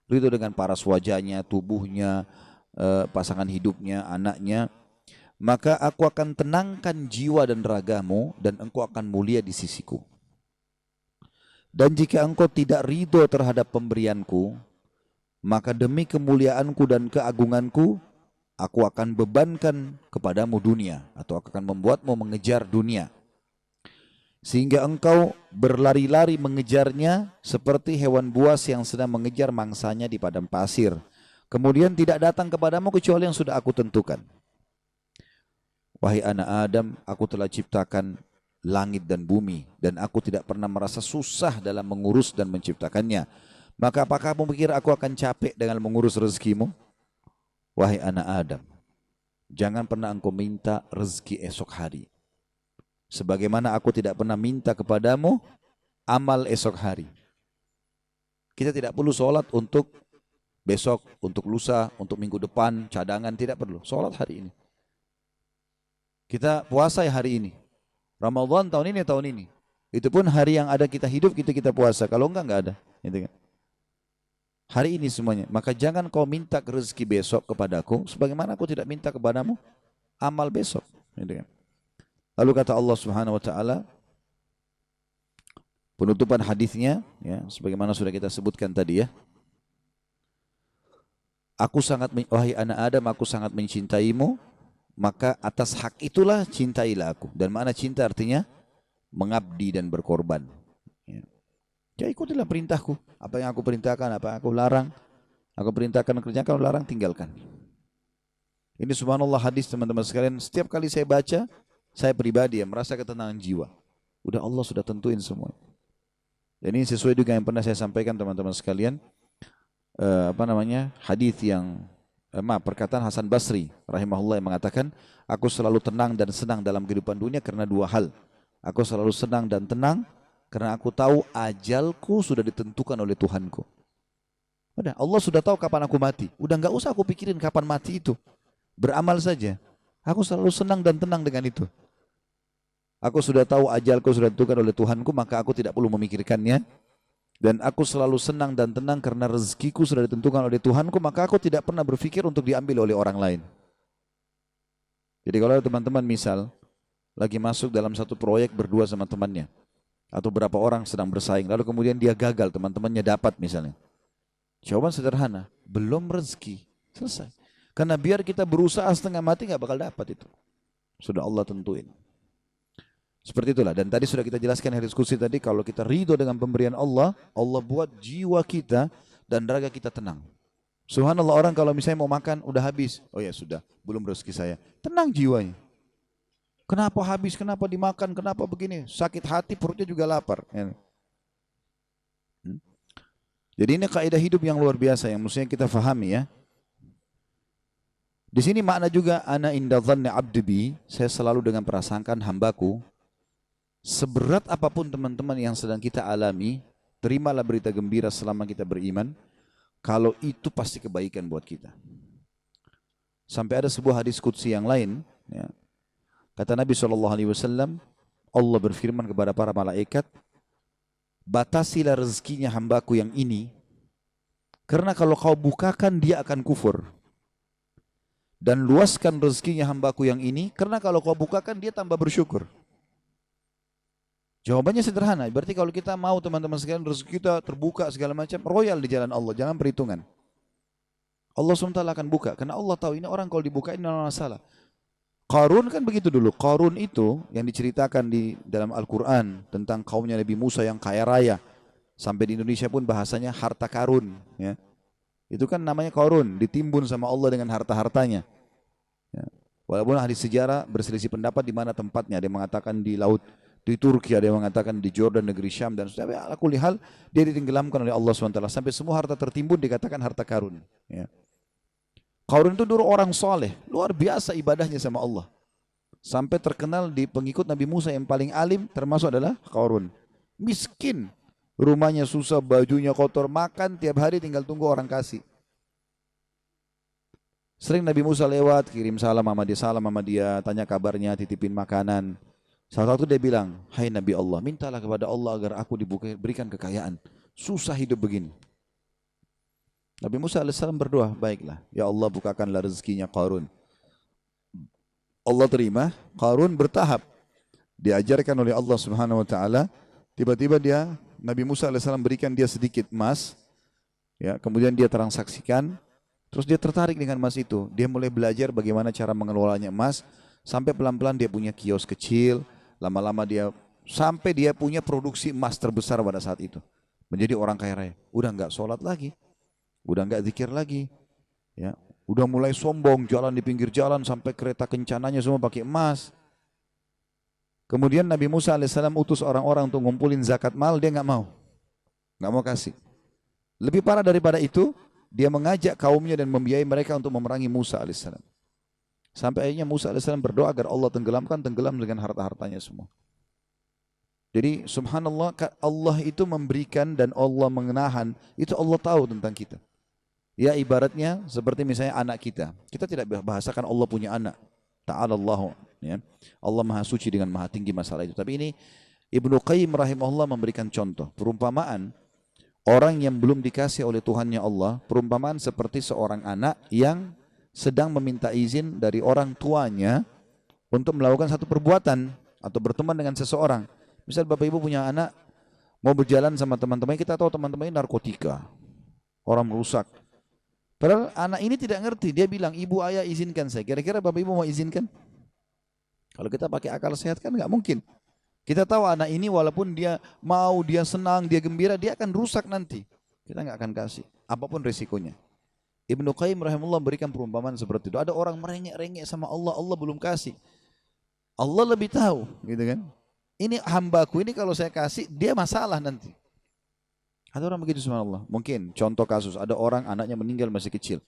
ridho dengan paras wajahnya, tubuhnya, pasangan hidupnya, anaknya, maka aku akan tenangkan jiwa dan ragamu, dan engkau akan mulia di sisiku. Dan jika engkau tidak ridho terhadap pemberianku, maka demi kemuliaanku dan keagunganku, aku akan bebankan kepadamu dunia, atau akan membuatmu mengejar dunia, sehingga engkau berlari-lari mengejarnya seperti hewan buas yang sedang mengejar mangsanya di padang pasir. Kemudian tidak datang kepadamu kecuali yang sudah aku tentukan. Wahai anak Adam, aku telah ciptakan langit dan bumi, dan aku tidak pernah merasa susah dalam mengurus dan menciptakannya. Maka apakah kamu pikir aku akan capek dengan mengurus rezekimu? Wahai anak Adam, jangan pernah engkau minta rezeki esok hari, sebagaimana aku tidak pernah minta kepadamu amal esok hari. Kita tidak perlu sholat untuk besok, untuk lusa, untuk minggu depan, cadangan, tidak perlu. Sholat hari ini. Kita puasa hari ini. Ramadan tahun ini. Itu pun hari yang ada kita hidup, kita puasa. Kalau enggak ada. Gitu kan. Hari ini semuanya. Maka jangan kau minta rezeki besok kepadaku, sebagaimana aku tidak minta kepadamu amal besok. Gitu kan. Lalu kata Allah Subhanahu wa taala, penutupan hadisnya, ya, sebagaimana sudah kita sebutkan tadi, ya. Wahai anak Adam, aku sangat mencintaimu, maka atas hak itulah cintailah aku. Dan makna cinta artinya mengabdi dan berkorban. Ya. Ya, ikutilah perintahku. Apa yang aku perintahkan, apa yang aku larang, aku perintahkan kerjakan, larang tinggalkan. Ini subhanallah hadis teman-teman sekalian. Setiap kali saya baca, saya pribadi merasa ketenangan jiwa. Udah Allah sudah tentuin semua. Dan ini sesuai juga yang pernah saya sampaikan teman-teman sekalian. Hadis yang perkataan Hasan Basri rahimahullah yang mengatakan, aku selalu tenang dan senang dalam kehidupan dunia karena dua hal. Aku selalu senang dan tenang karena aku tahu ajalku sudah ditentukan oleh Tuhanku. Udah, Allah sudah tahu kapan aku mati. Udah nggak usah aku pikirin kapan mati itu. Beramal saja. Aku selalu senang dan tenang dengan itu. Aku sudah tahu ajalku sudah ditentukan oleh Tuhanku, maka aku tidak perlu memikirkannya. Dan aku selalu senang dan tenang karena rezekiku sudah ditentukan oleh Tuhanku, maka aku tidak pernah berpikir untuk diambil oleh orang lain. Jadi kalau teman-teman misal lagi masuk dalam satu proyek berdua sama temannya, atau berapa orang sedang bersaing, lalu kemudian dia gagal, teman-temannya dapat misalnya. Jawaban sederhana, belum rezeki, selesai. Karena biar kita berusaha setengah mati nggak bakal dapat itu. Sudah Allah tentuin. Seperti itulah. Dan tadi sudah kita jelaskan di diskusi tadi, kalau kita ridho dengan pemberian Allah, Allah buat jiwa kita dan raga kita tenang. Subhanallah, orang kalau misalnya mau makan udah habis, oh ya sudah, belum rezeki saya. Tenang jiwanya. Kenapa habis? Kenapa dimakan? Kenapa begini? Sakit hati, perutnya juga lapar. Jadi ini kaidah hidup yang luar biasa yang mestinya kita fahami, ya. Di sini makna juga ana inda dhanni abdi bi, saya selalu dengan prasangkaan hambaku. Seberat apapun teman-teman yang sedang kita alami, terimalah berita gembira selama kita beriman, kalau itu pasti kebaikan buat kita. Sampai ada sebuah hadis qudsi yang lain, ya. Kata Nabi SAW, Allah berfirman kepada para malaikat, batasilah rezekinya hambaku yang ini, karena kalau kau bukakan dia akan kufur. Dan luaskan rezekinya hambaku yang ini, karena kalau kau bukakan dia tambah bersyukur. Jawabannya sederhana, berarti kalau kita mau teman-teman sekalian rezeki kita terbuka segala macam, royal di jalan Allah, jangan perhitungan. Allah SWT akan buka, karena Allah tahu ini orang kalau dibukain tidak masalah. Qarun kan begitu dulu. Qarun itu yang diceritakan di dalam Al-Quran tentang kaumnya Nabi Musa yang kaya raya. Sampai di Indonesia pun bahasanya harta karun. Ya. Itu kan namanya Qarun, ditimbun sama Allah dengan harta-hartanya. Ya. Walaupun ahli sejarah berselisih pendapat di mana tempatnya. Ada yang mengatakan di laut di Turki, ada yang mengatakan di Jordan, negeri Syam, dan ala kulli hal dia ditenggelamkan oleh Allah SWT. Sampai semua harta tertimbun dikatakan harta karun. Ya. Qarun itu dulu orang soleh, luar biasa ibadahnya sama Allah. Sampai terkenal di pengikut Nabi Musa yang paling alim termasuk adalah Qarun. Miskin, rumahnya susah, bajunya kotor, makan tiap hari tinggal tunggu orang kasih. Sering Nabi Musa lewat, kirim salam sama dia, tanya kabarnya, titipin makanan. Salah satu dia bilang, hai Nabi Allah, mintalah kepada Allah agar aku diberikan kekayaan. Susah hidup begini. Nabi Musa AS berdoa, baiklah, ya Allah bukakanlah rezekinya Qarun. Allah terima, Qarun bertahap. Diajarkan oleh Allah Subhanahu Wa Taala. Tiba-tiba Nabi Musa AS berikan dia sedikit emas. Ya, kemudian dia transaksikan. Terus dia tertarik dengan emas itu. Dia mulai belajar bagaimana cara mengelolanya emas. Sampai pelan-pelan dia punya kios kecil. Lama-lama sampai dia punya produksi emas terbesar pada saat itu. Menjadi orang kaya raya. Udah nggak sholat lagi. Udah nggak zikir lagi, ya. Udah mulai sombong, jalan di pinggir jalan sampai kereta kencananya semua pakai emas. Kemudian Nabi Musa alaihissalam utus orang-orang untuk ngumpulin zakat mal, dia nggak mau kasih. Lebih parah daripada itu, dia mengajak kaumnya dan membiayai mereka untuk memerangi Musa alaihissalam. Sampai akhirnya Musa alaihissalam berdoa agar Allah tenggelam dengan harta-hartanya semua. Jadi subhanallah, Allah itu memberikan dan Allah menahan, itu Allah tahu tentang kita. Ya ibaratnya seperti misalnya anak kita. Kita tidak bahasakan Allah punya anak. Ta'ala Allah. Ya. Allah maha suci dengan maha tinggi masalah itu. Tapi ini Ibnu Qayyim rahimahullah memberikan contoh. Perumpamaan orang yang belum dikasih oleh Tuhannya Allah. Perumpamaan seperti seorang anak yang sedang meminta izin dari orang tuanya untuk melakukan satu perbuatan atau berteman dengan seseorang. Misal bapak ibu punya anak mau berjalan sama teman-teman. Kita tahu teman-teman ini narkotika. Orang merusak. Padahal anak ini tidak ngerti, dia bilang, ibu ayah izinkan saya. Kira-kira bapak ibu mau izinkan? Kalau kita pakai akal sehat kan nggak mungkin. Kita tahu anak ini walaupun dia mau, dia senang, dia gembira, dia akan rusak nanti. Kita nggak akan kasih, apapun resikonya. Ibnu Qayyim rahimahullah memberikan perumpamaan seperti itu. Ada orang merengek-rengek sama Allah, Allah belum kasih. Allah lebih tahu, gitu kan? Ini hambaku ini kalau saya kasih, dia masalah nanti. Ada orang begitu subhanallah. Mungkin contoh kasus, ada orang anaknya meninggal masih kecil.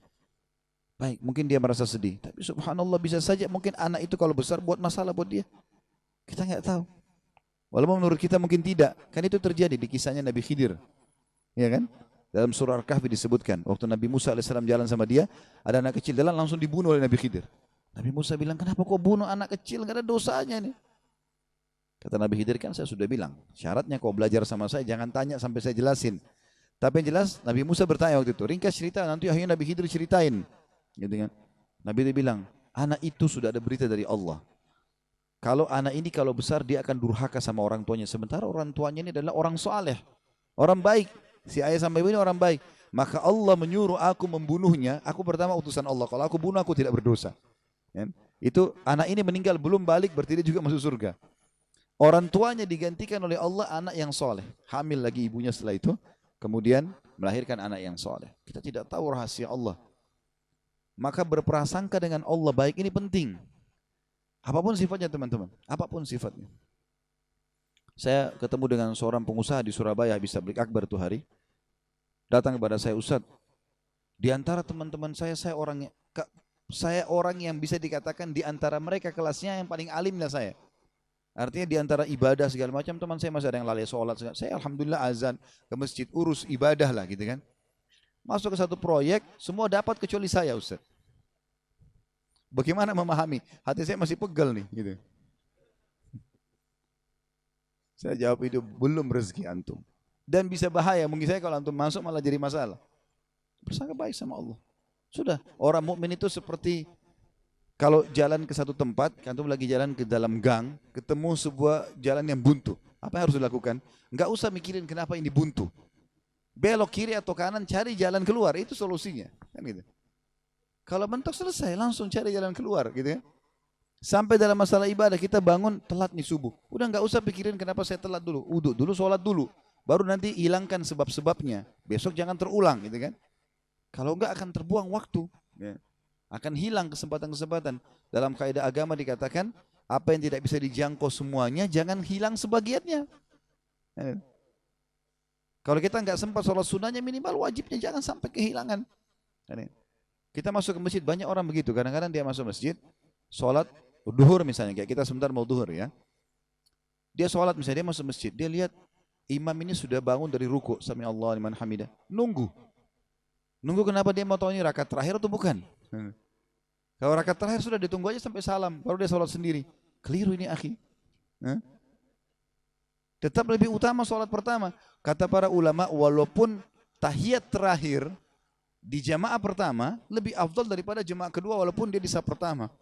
Baik, mungkin dia merasa sedih. Tapi subhanallah bisa saja mungkin anak itu kalau besar buat masalah buat dia. Kita nggak tahu. Walaupun menurut kita mungkin tidak. Kan itu terjadi di kisahnya Nabi Khidir. Ya kan? Dalam surah Al-Kahfi disebutkan. Waktu Nabi Musa AS jalan sama dia. Ada anak kecil jalan langsung dibunuh oleh Nabi Khidir. Nabi Musa bilang, kenapa kau bunuh anak kecil? Gak ada dosanya nih. Kata Nabi Khidir, kan saya sudah bilang, syaratnya kau belajar sama saya, jangan tanya sampai saya jelasin. Tapi yang jelas, Nabi Musa bertanya waktu itu, ringkas cerita, nanti akhirnya Nabi Khidir ceritain. Gitu kan? Nabi Khidir bilang, anak itu sudah ada berita dari Allah. Kalau anak ini kalau besar, dia akan durhaka sama orang tuanya. Sementara orang tuanya ini adalah orang soleh, orang baik. Si ayah sama ibu ini orang baik. Maka Allah menyuruh aku membunuhnya, aku pertama utusan Allah. Kalau aku bunuh, aku tidak berdosa. Ya? Itu anak ini meninggal belum balik, berarti dia juga masuk surga. Orang tuanya digantikan oleh Allah anak yang soleh. Hamil lagi ibunya setelah itu. Kemudian melahirkan anak yang soleh. Kita tidak tahu rahasia Allah. Maka berprasangka dengan Allah baik ini penting. Apapun sifatnya teman-teman. Apapun sifatnya. Saya ketemu dengan seorang pengusaha di Surabaya. Habis tabligh akbar itu hari. Datang kepada saya, Ustaz. Di antara teman-teman saya orang yang bisa dikatakan di antara mereka kelasnya yang paling alimnya saya. Artinya di antara ibadah segala macam, teman saya masih ada yang lalai sholat. Saya alhamdulillah azan ke masjid, urus ibadah lah gitu kan. Masuk ke satu proyek, semua dapat kecuali saya Ustaz. Bagaimana memahami? Hati saya masih pegel nih, gitu. Saya jawab itu belum rezeki antum. Dan bisa bahaya, mungkin saya kalau antum masuk malah jadi masalah. Bersangka baik sama Allah. Sudah, orang mukmin itu seperti kalau jalan ke satu tempat, antum lagi jalan ke dalam gang, ketemu sebuah jalan yang buntu. Apa yang harus dilakukan? Enggak usah mikirin kenapa ini buntu. Belok kiri atau kanan, cari jalan keluar, itu solusinya. Kan gitu. Kalau mentok selesai, langsung cari jalan keluar, gitu ya. Sampai dalam masalah ibadah, kita bangun telat nih subuh. Udah nggak usah pikirin kenapa saya telat dulu. Uduk dulu, sholat dulu. Baru nanti hilangkan sebab-sebabnya. Besok jangan terulang, gitu kan. Kalau enggak akan terbuang waktu. Ya. Akan hilang kesempatan-kesempatan. Dalam kaidah agama dikatakan, apa yang tidak bisa dijangkau semuanya, jangan hilang sebagiannya. Ya. Kalau kita nggak sempat sholat sunnahnya, minimal wajibnya jangan sampai kehilangan. Ya. Kita masuk ke masjid, banyak orang begitu. Kadang-kadang dia masuk masjid, sholat duhur misalnya, kayak kita sebentar mau duhur ya. Dia sholat misalnya, dia masuk masjid, dia lihat imam ini sudah bangun dari ruku, sami Allah liman hamidah. Nunggu kenapa? Dia mau tahu ini rakaat terakhir atau bukan. Kalau rakaat terakhir sudah ditunggu aja sampai salam, baru dia sholat sendiri. Keliru ini akhi. Tetap lebih utama sholat pertama. Kata para ulama, walaupun tahiyat terakhir di jamaah pertama lebih afdal daripada jamaah kedua walaupun dia di saf pertama.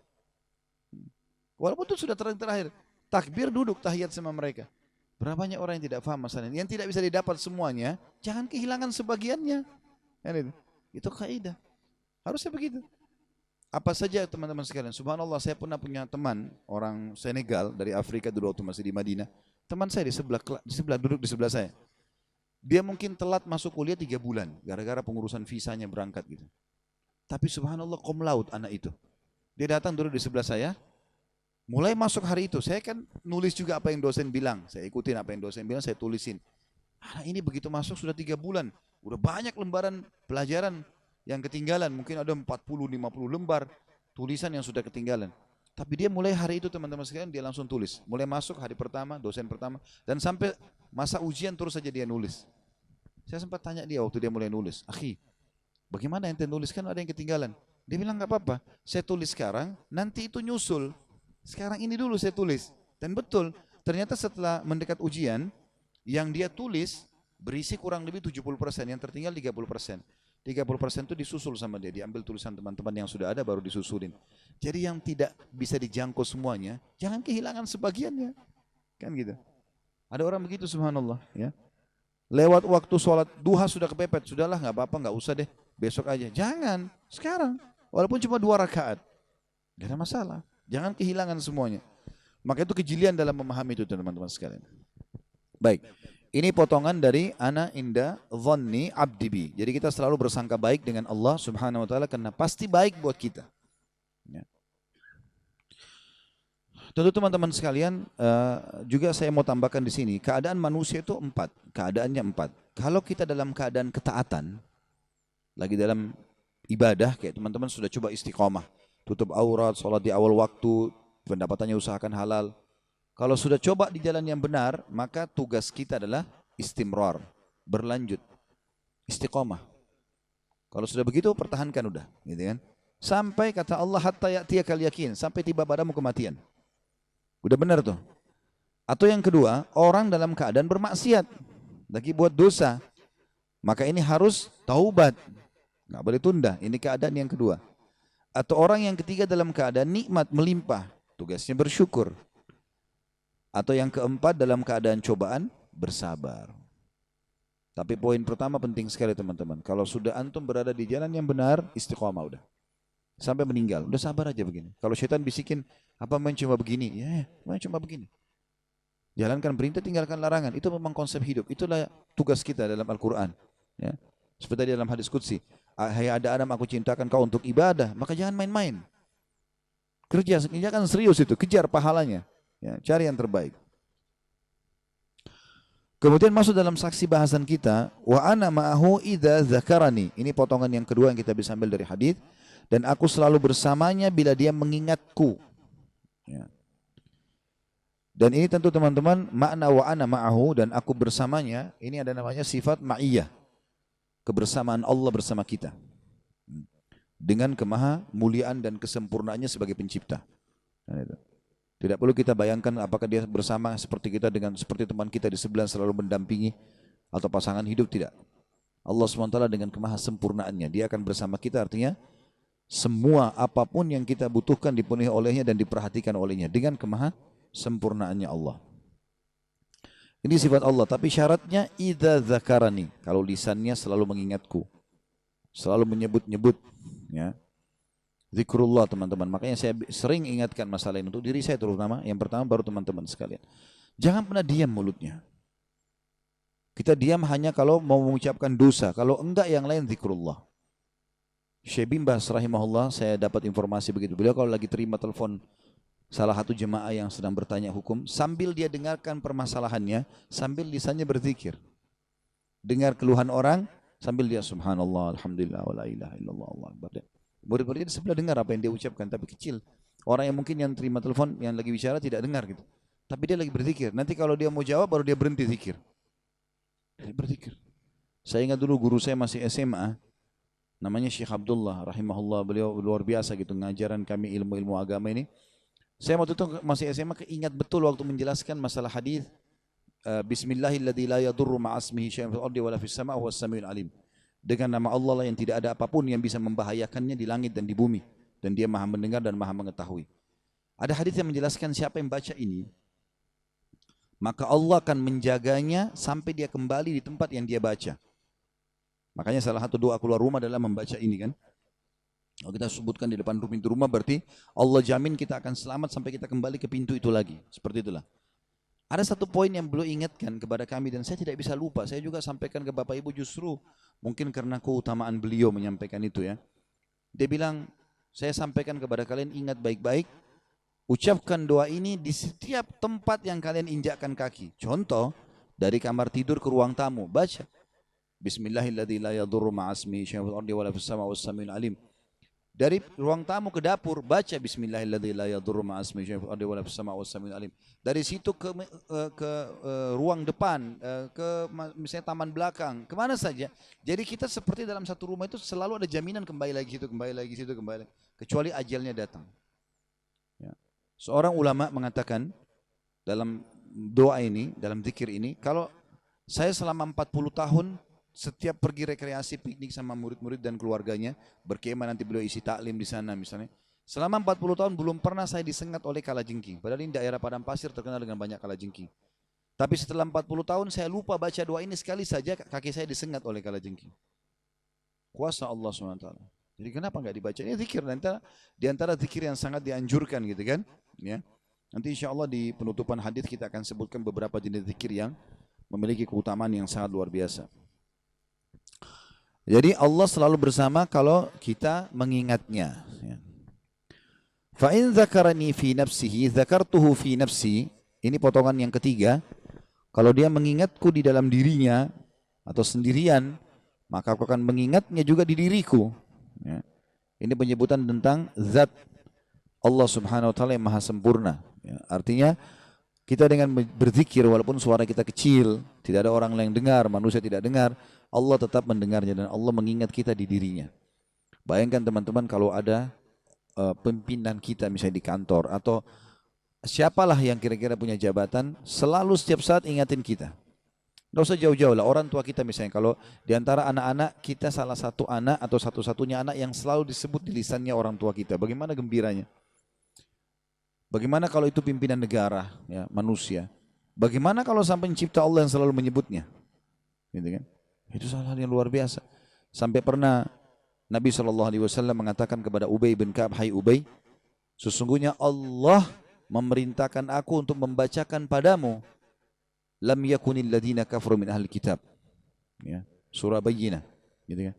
Walaupun itu sudah terakhir, takbir duduk tahiyat sama mereka. Berapa banyak orang yang tidak paham masalah ini, yang tidak bisa didapat semuanya, jangan kehilangan sebagiannya. Itu kaidah. Harusnya begitu. Apa saja teman-teman sekalian, subhanallah, saya pernah punya teman orang Senegal dari Afrika dulu waktu masih di Madinah. Teman saya di sebelah duduk di sebelah saya. Dia mungkin telat masuk kuliah 3 bulan gara-gara pengurusan visanya berangkat gitu. Tapi subhanallah cum laude anak itu. Dia datang duduk di sebelah saya. Mulai masuk hari itu, saya kan nulis juga apa yang dosen bilang. Saya ikutin apa yang dosen bilang, saya tulisin. Anak ini begitu masuk sudah 3 bulan. Udah banyak lembaran pelajaran yang ketinggalan. Mungkin ada 40-50 lembar tulisan yang sudah ketinggalan. Tapi dia mulai hari itu teman-teman sekalian, dia langsung tulis. Mulai masuk hari pertama, dosen pertama. Dan sampai masa ujian terus saja dia nulis. Saya sempat tanya dia waktu dia mulai nulis. Akhi, bagaimana ente nulis, kan ada yang ketinggalan. Dia bilang nggak apa-apa, saya tulis sekarang, nanti itu nyusul. Sekarang ini dulu saya tulis. Dan betul, ternyata setelah mendekat ujian, yang dia tulis berisi kurang lebih 70%, yang tertinggal 30%. 30% itu disusul sama dia, diambil tulisan teman-teman yang sudah ada baru disusulin. Jadi yang tidak bisa dijangkau semuanya, jangan kehilangan sebagiannya. Kan gitu. Ada orang begitu subhanallah, ya. Lewat waktu sholat duha sudah kepepet, sudahlah nggak apa-apa, nggak usah deh, besok aja. Jangan, sekarang. Walaupun cuma 2 rakaat, tidak ada masalah. Jangan kehilangan semuanya. Maka itu kejelian dalam memahami itu teman-teman sekalian. Baik, ini potongan dari ana inda dhanni abdi bi. Jadi kita selalu bersangka baik dengan Allah subhanahu wa ta'ala karena pasti baik buat kita. Ya. Tentu teman-teman sekalian, juga saya mau tambahkan di sini, keadaan manusia itu 4, keadaannya 4. Kalau kita dalam keadaan ketaatan, lagi dalam ibadah, kayak teman-teman sudah coba istiqomah, tutup aurat, sholat di awal waktu, pendapatannya usahakan halal. Kalau sudah coba di jalan yang benar, maka tugas kita adalah istimrar, berlanjut, istiqomah. Kalau sudah begitu, pertahankan udah, gitu kan? Sampai kata Allah, hatta ya'tiyakal yakin, sampai tiba padamu kematian. Udah benar tuh. Atau yang kedua, orang dalam keadaan bermaksiat, lagi buat dosa, maka ini harus taubat, nggak boleh tunda. Ini keadaan yang kedua. Atau orang yang ketiga dalam keadaan nikmat melimpah, tugasnya bersyukur. Atau yang keempat dalam keadaan cobaan, bersabar. Tapi poin pertama penting sekali teman-teman. Kalau sudah antum berada di jalan yang benar, istiqomah udah. Sampai meninggal, udah sabar aja begini. Kalau syaitan bisikin, apa main cuma begini? Ya, main cuma begini. Jalankan perintah, tinggalkan larangan. Itu memang konsep hidup. Itulah tugas kita dalam Al-Quran. Ya. Seperti dalam hadis Qudsi. Hai ada Adam, aku cintakan kau untuk ibadah, maka jangan main-main. Kerjakan serius itu, kejar pahalanya. Ya, cari yang terbaik. Kemudian masuk dalam saksi bahasan kita, wa ana ma'ahu idza dzakarani. Ini potongan yang kedua yang kita bisa ambil dari hadis. Dan aku selalu bersamanya bila dia mengingatku. Ya. Dan ini tentu teman-teman, makna wa ana ma'ahu dan aku bersamanya, ini ada namanya sifat ma'iyah. Kebersamaan Allah bersama kita. dengan kemahamuliaan dan kesempurnaannya sebagai pencipta. Tidak perlu kita bayangkan apakah dia bersama seperti kita dengan seperti teman kita di sebelah selalu mendampingi atau pasangan hidup, tidak. Allah SWT dengan kemahasempurnaannya dia akan bersama kita, artinya semua apapun yang kita butuhkan dipenuhi olehnya dan diperhatikan olehnya dengan kemahasempurnaannya Allah. Ini sifat Allah, tapi syaratnya idza dzakarani, kalau lisannya selalu mengingatku, selalu menyebut-nyebut, ya. Zikrullah teman-teman. Makanya saya sering ingatkan masalah ini untuk diri saya terutama, yang pertama baru teman-teman sekalian. Jangan pernah diam mulutnya. Kita diam hanya kalau mau mengucapkan dosa, kalau enggak yang lain zikrullah. Syekh bin Baz rahimahullah, saya dapat informasi begitu. Beliau kalau lagi terima telepon salah satu jemaah yang sedang bertanya hukum, sambil dia dengarkan permasalahannya, sambil lisannya berzikir. Dengar keluhan orang, sambil dia subhanallah, alhamdulillah, wa la ilaha illallah, Allah akbar. Murid-murid di sebelah dengar apa yang dia ucapkan, tapi kecil. Orang yang mungkin yang terima telepon, yang lagi bicara tidak dengar gitu. Tapi dia lagi berzikir. Nanti kalau dia mau jawab, baru dia berhenti zikir. Dia berzikir. Saya ingat dulu guru saya masih SMA, namanya Syekh Abdullah, rahimahullah. Beliau luar biasa gitu, ngajaran kami ilmu-ilmu agama ini. Saya waktu itu masih SMA keingat betul waktu menjelaskan masalah hadis Bismillahilladzi la yadurru ma'asmihi syai'un fil ardi wala fis sama'i huwas samiul alim. Dengan nama Allah lah yang tidak ada apapun yang bisa membahayakannya di langit dan di bumi, dan dia maha mendengar dan maha mengetahui. Ada hadis yang menjelaskan siapa yang baca ini, maka Allah akan menjaganya sampai dia kembali di tempat yang dia baca. Makanya salah satu doa keluar rumah adalah membaca ini kan. Kalau kita sebutkan di depan pintu rumah, berarti Allah jamin kita akan selamat sampai kita kembali ke pintu itu lagi. Seperti itulah. Ada satu poin yang beliau ingatkan kepada kami dan saya tidak bisa lupa. Saya juga sampaikan ke Bapak Ibu, justru mungkin karena keutamaan beliau menyampaikan itu ya. Dia bilang, saya sampaikan kepada kalian, ingat baik-baik, ucapkan doa ini di setiap tempat yang kalian injakkan kaki. Contoh, dari kamar tidur ke ruang tamu, baca Bismillahirrahmanirrahim la yadurru ma'asmihi syai'un fil ardi wala fis sama'i was samiul alim. Dari ruang tamu ke dapur, baca Bismillahirrahmanirrahim la yadurru ma'asmihi syai'un fil ardi wala fis sama'i was samiul alim. Dari situ ke ruang depan, ke misalnya taman belakang, kemana saja. Jadi kita seperti dalam satu rumah itu selalu ada jaminan kembali lagi situ, kembali lagi situ, kembali lagi. Kecuali ajalnya datang. Ya. Seorang ulama mengatakan dalam doa ini, dalam zikir ini, kalau saya selama 40 tahun setiap pergi rekreasi piknik sama murid-murid dan keluarganya, berkemah, nanti beliau isi taklim di sana misalnya. Selama 40 tahun belum pernah saya disengat oleh kalajengking. Padahal ini daerah padang pasir terkenal dengan banyak kalajengking. Tapi setelah 40 tahun saya lupa baca doa ini, sekali saja kaki saya disengat oleh kalajengking. Kuasa Allah SWT. Jadi kenapa enggak dibaca? Ini zikir di antara zikir yang sangat dianjurkan gitu kan? Ya. Nanti insya Allah di penutupan hadis kita akan sebutkan beberapa jenis zikir yang memiliki keutamaan yang sangat luar biasa. Jadi Allah selalu bersama kalau kita mengingatnya. Fa in dzakarani fi nafsihi dzakartuhu fi nafsi. Ini potongan yang ketiga. Kalau dia mengingatku di dalam dirinya atau sendirian, maka aku akan mengingatnya juga di diriku. Ya. Ini penyebutan tentang zat Allah Subhanahu wa taala yang maha sempurna. Ya. Artinya kita dengan berzikir walaupun suara kita kecil, tidak ada orang lain dengar, manusia tidak dengar, Allah tetap mendengarnya dan Allah mengingat kita di dirinya. Bayangkan teman-teman kalau ada pimpinan kita misalnya di kantor atau siapalah yang kira-kira punya jabatan, selalu setiap saat ingatin kita. Nggak usah jauh-jauh lah, orang tua kita misalnya, kalau di antara anak-anak kita salah satu anak atau satu-satunya anak yang selalu disebut di lisannya orang tua kita, bagaimana gembiranya? Bagaimana kalau itu pimpinan negara, ya, manusia? Bagaimana kalau sampai pencipta Allah yang selalu menyebutnya? Gitu kan? Itu hal yang luar biasa. Sampai pernah Nabi SAW mengatakan kepada Ubay bin Ka'ab, hai Ubay, sesungguhnya Allah memerintahkan aku untuk membacakan padamu lam yakunil ladina kafaru min ahli kitab. Ya, surah Bayyinah. Gitu kan?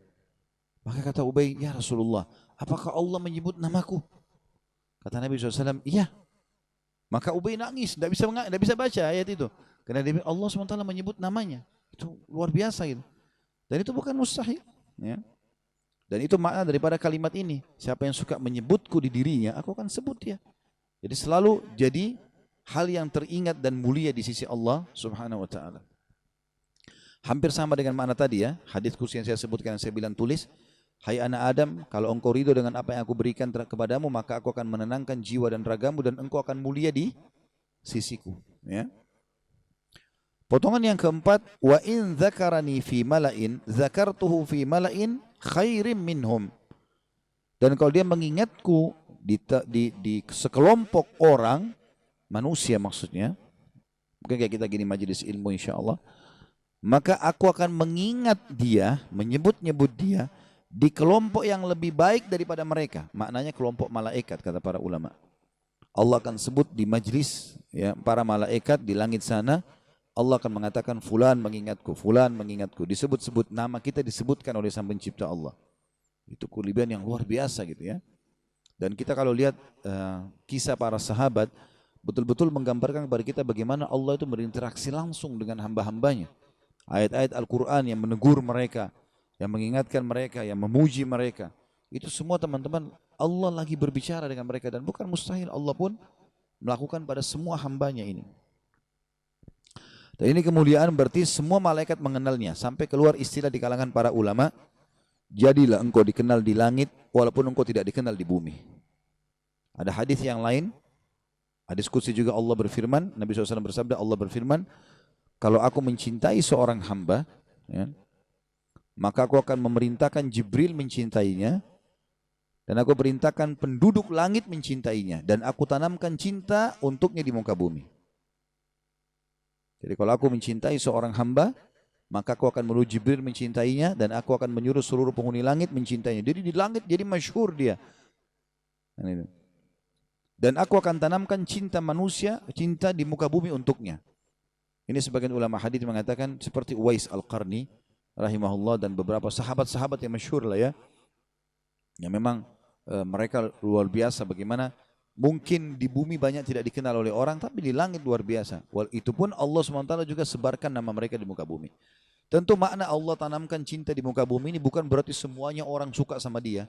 Maka kata Ubay, ya Rasulullah, apakah Allah menyebut namaku? Kata Nabi SAW, iya. Maka Ubay nangis, tidak bisa baca ayat itu. Karena dia, Allah SWT menyebut namanya. Itu luar biasa gitu. Dan itu bukan mustahil. Ya. Dan itu makna daripada kalimat ini. Siapa yang suka menyebutku di dirinya, aku akan sebut dia. Jadi selalu jadi hal yang teringat dan mulia di sisi Allah Subhanahu wa taala. Hampir sama dengan makna tadi ya, hadis kursi yang saya sebutkan, yang saya bilang tulis. Hai anak Adam, kalau engkau ridho dengan apa yang aku berikan kepadamu, maka aku akan menenangkan jiwa dan ragamu dan engkau akan mulia di sisiku. Ya. Potongan yang keempat, wa in dzakarani fi mala'in dzakartuhu fi mala'in khairim minhum. Dan kalau dia mengingatku di sekelompok orang, manusia maksudnya, mungkin kayak kita gini majelis ilmu insyaallah, maka aku akan mengingat dia, menyebut-nyebut dia di kelompok yang lebih baik daripada mereka. Maknanya kelompok malaikat kata para ulama. Allah akan sebut di majlis ya, para malaikat di langit sana. Allah akan mengatakan fulan mengingatku, fulan mengingatku. Disebut-sebut nama kita disebutkan oleh Sang Pencipta Allah. Itu kelebihan yang luar biasa gitu ya. Dan kita kalau lihat kisah para sahabat, betul-betul menggambarkan kepada kita bagaimana Allah itu berinteraksi langsung dengan hamba-hambanya. Ayat-ayat Al-Quran yang menegur mereka, yang mengingatkan mereka, yang memuji mereka. Itu semua teman-teman Allah lagi berbicara dengan mereka. Dan bukan mustahil Allah pun melakukan pada semua hambanya ini. Dan ini kemuliaan berarti semua malaikat mengenalnya. Sampai keluar istilah di kalangan para ulama, jadilah engkau dikenal di langit walaupun engkau tidak dikenal di bumi. Ada hadis yang lain, hadis qudsi juga Allah berfirman, Nabi SAW bersabda, Allah berfirman, kalau aku mencintai seorang hamba, ya, maka aku akan memerintahkan Jibril mencintainya, dan aku perintahkan penduduk langit mencintainya, dan aku tanamkan cinta untuknya di muka bumi. Jadi kalau aku mencintai seorang hamba, maka aku akan menuju Jibril mencintainya, dan aku akan menyuruh seluruh penghuni langit mencintainya. Jadi di langit jadi masyhur dia. Dan aku akan tanamkan cinta manusia, cinta di muka bumi untuknya. Ini sebagian ulama hadis mengatakan seperti Uwais Al-Qarni rahimahullah dan beberapa sahabat-sahabat yang masyhur lah ya. Yang memang mereka luar biasa bagaimana mungkin di bumi banyak tidak dikenal oleh orang, tapi di langit luar biasa. Itu pun Allah SWT juga sebarkan nama mereka di muka bumi. Tentu makna Allah tanamkan cinta di muka bumi ini bukan berarti semuanya orang suka sama dia.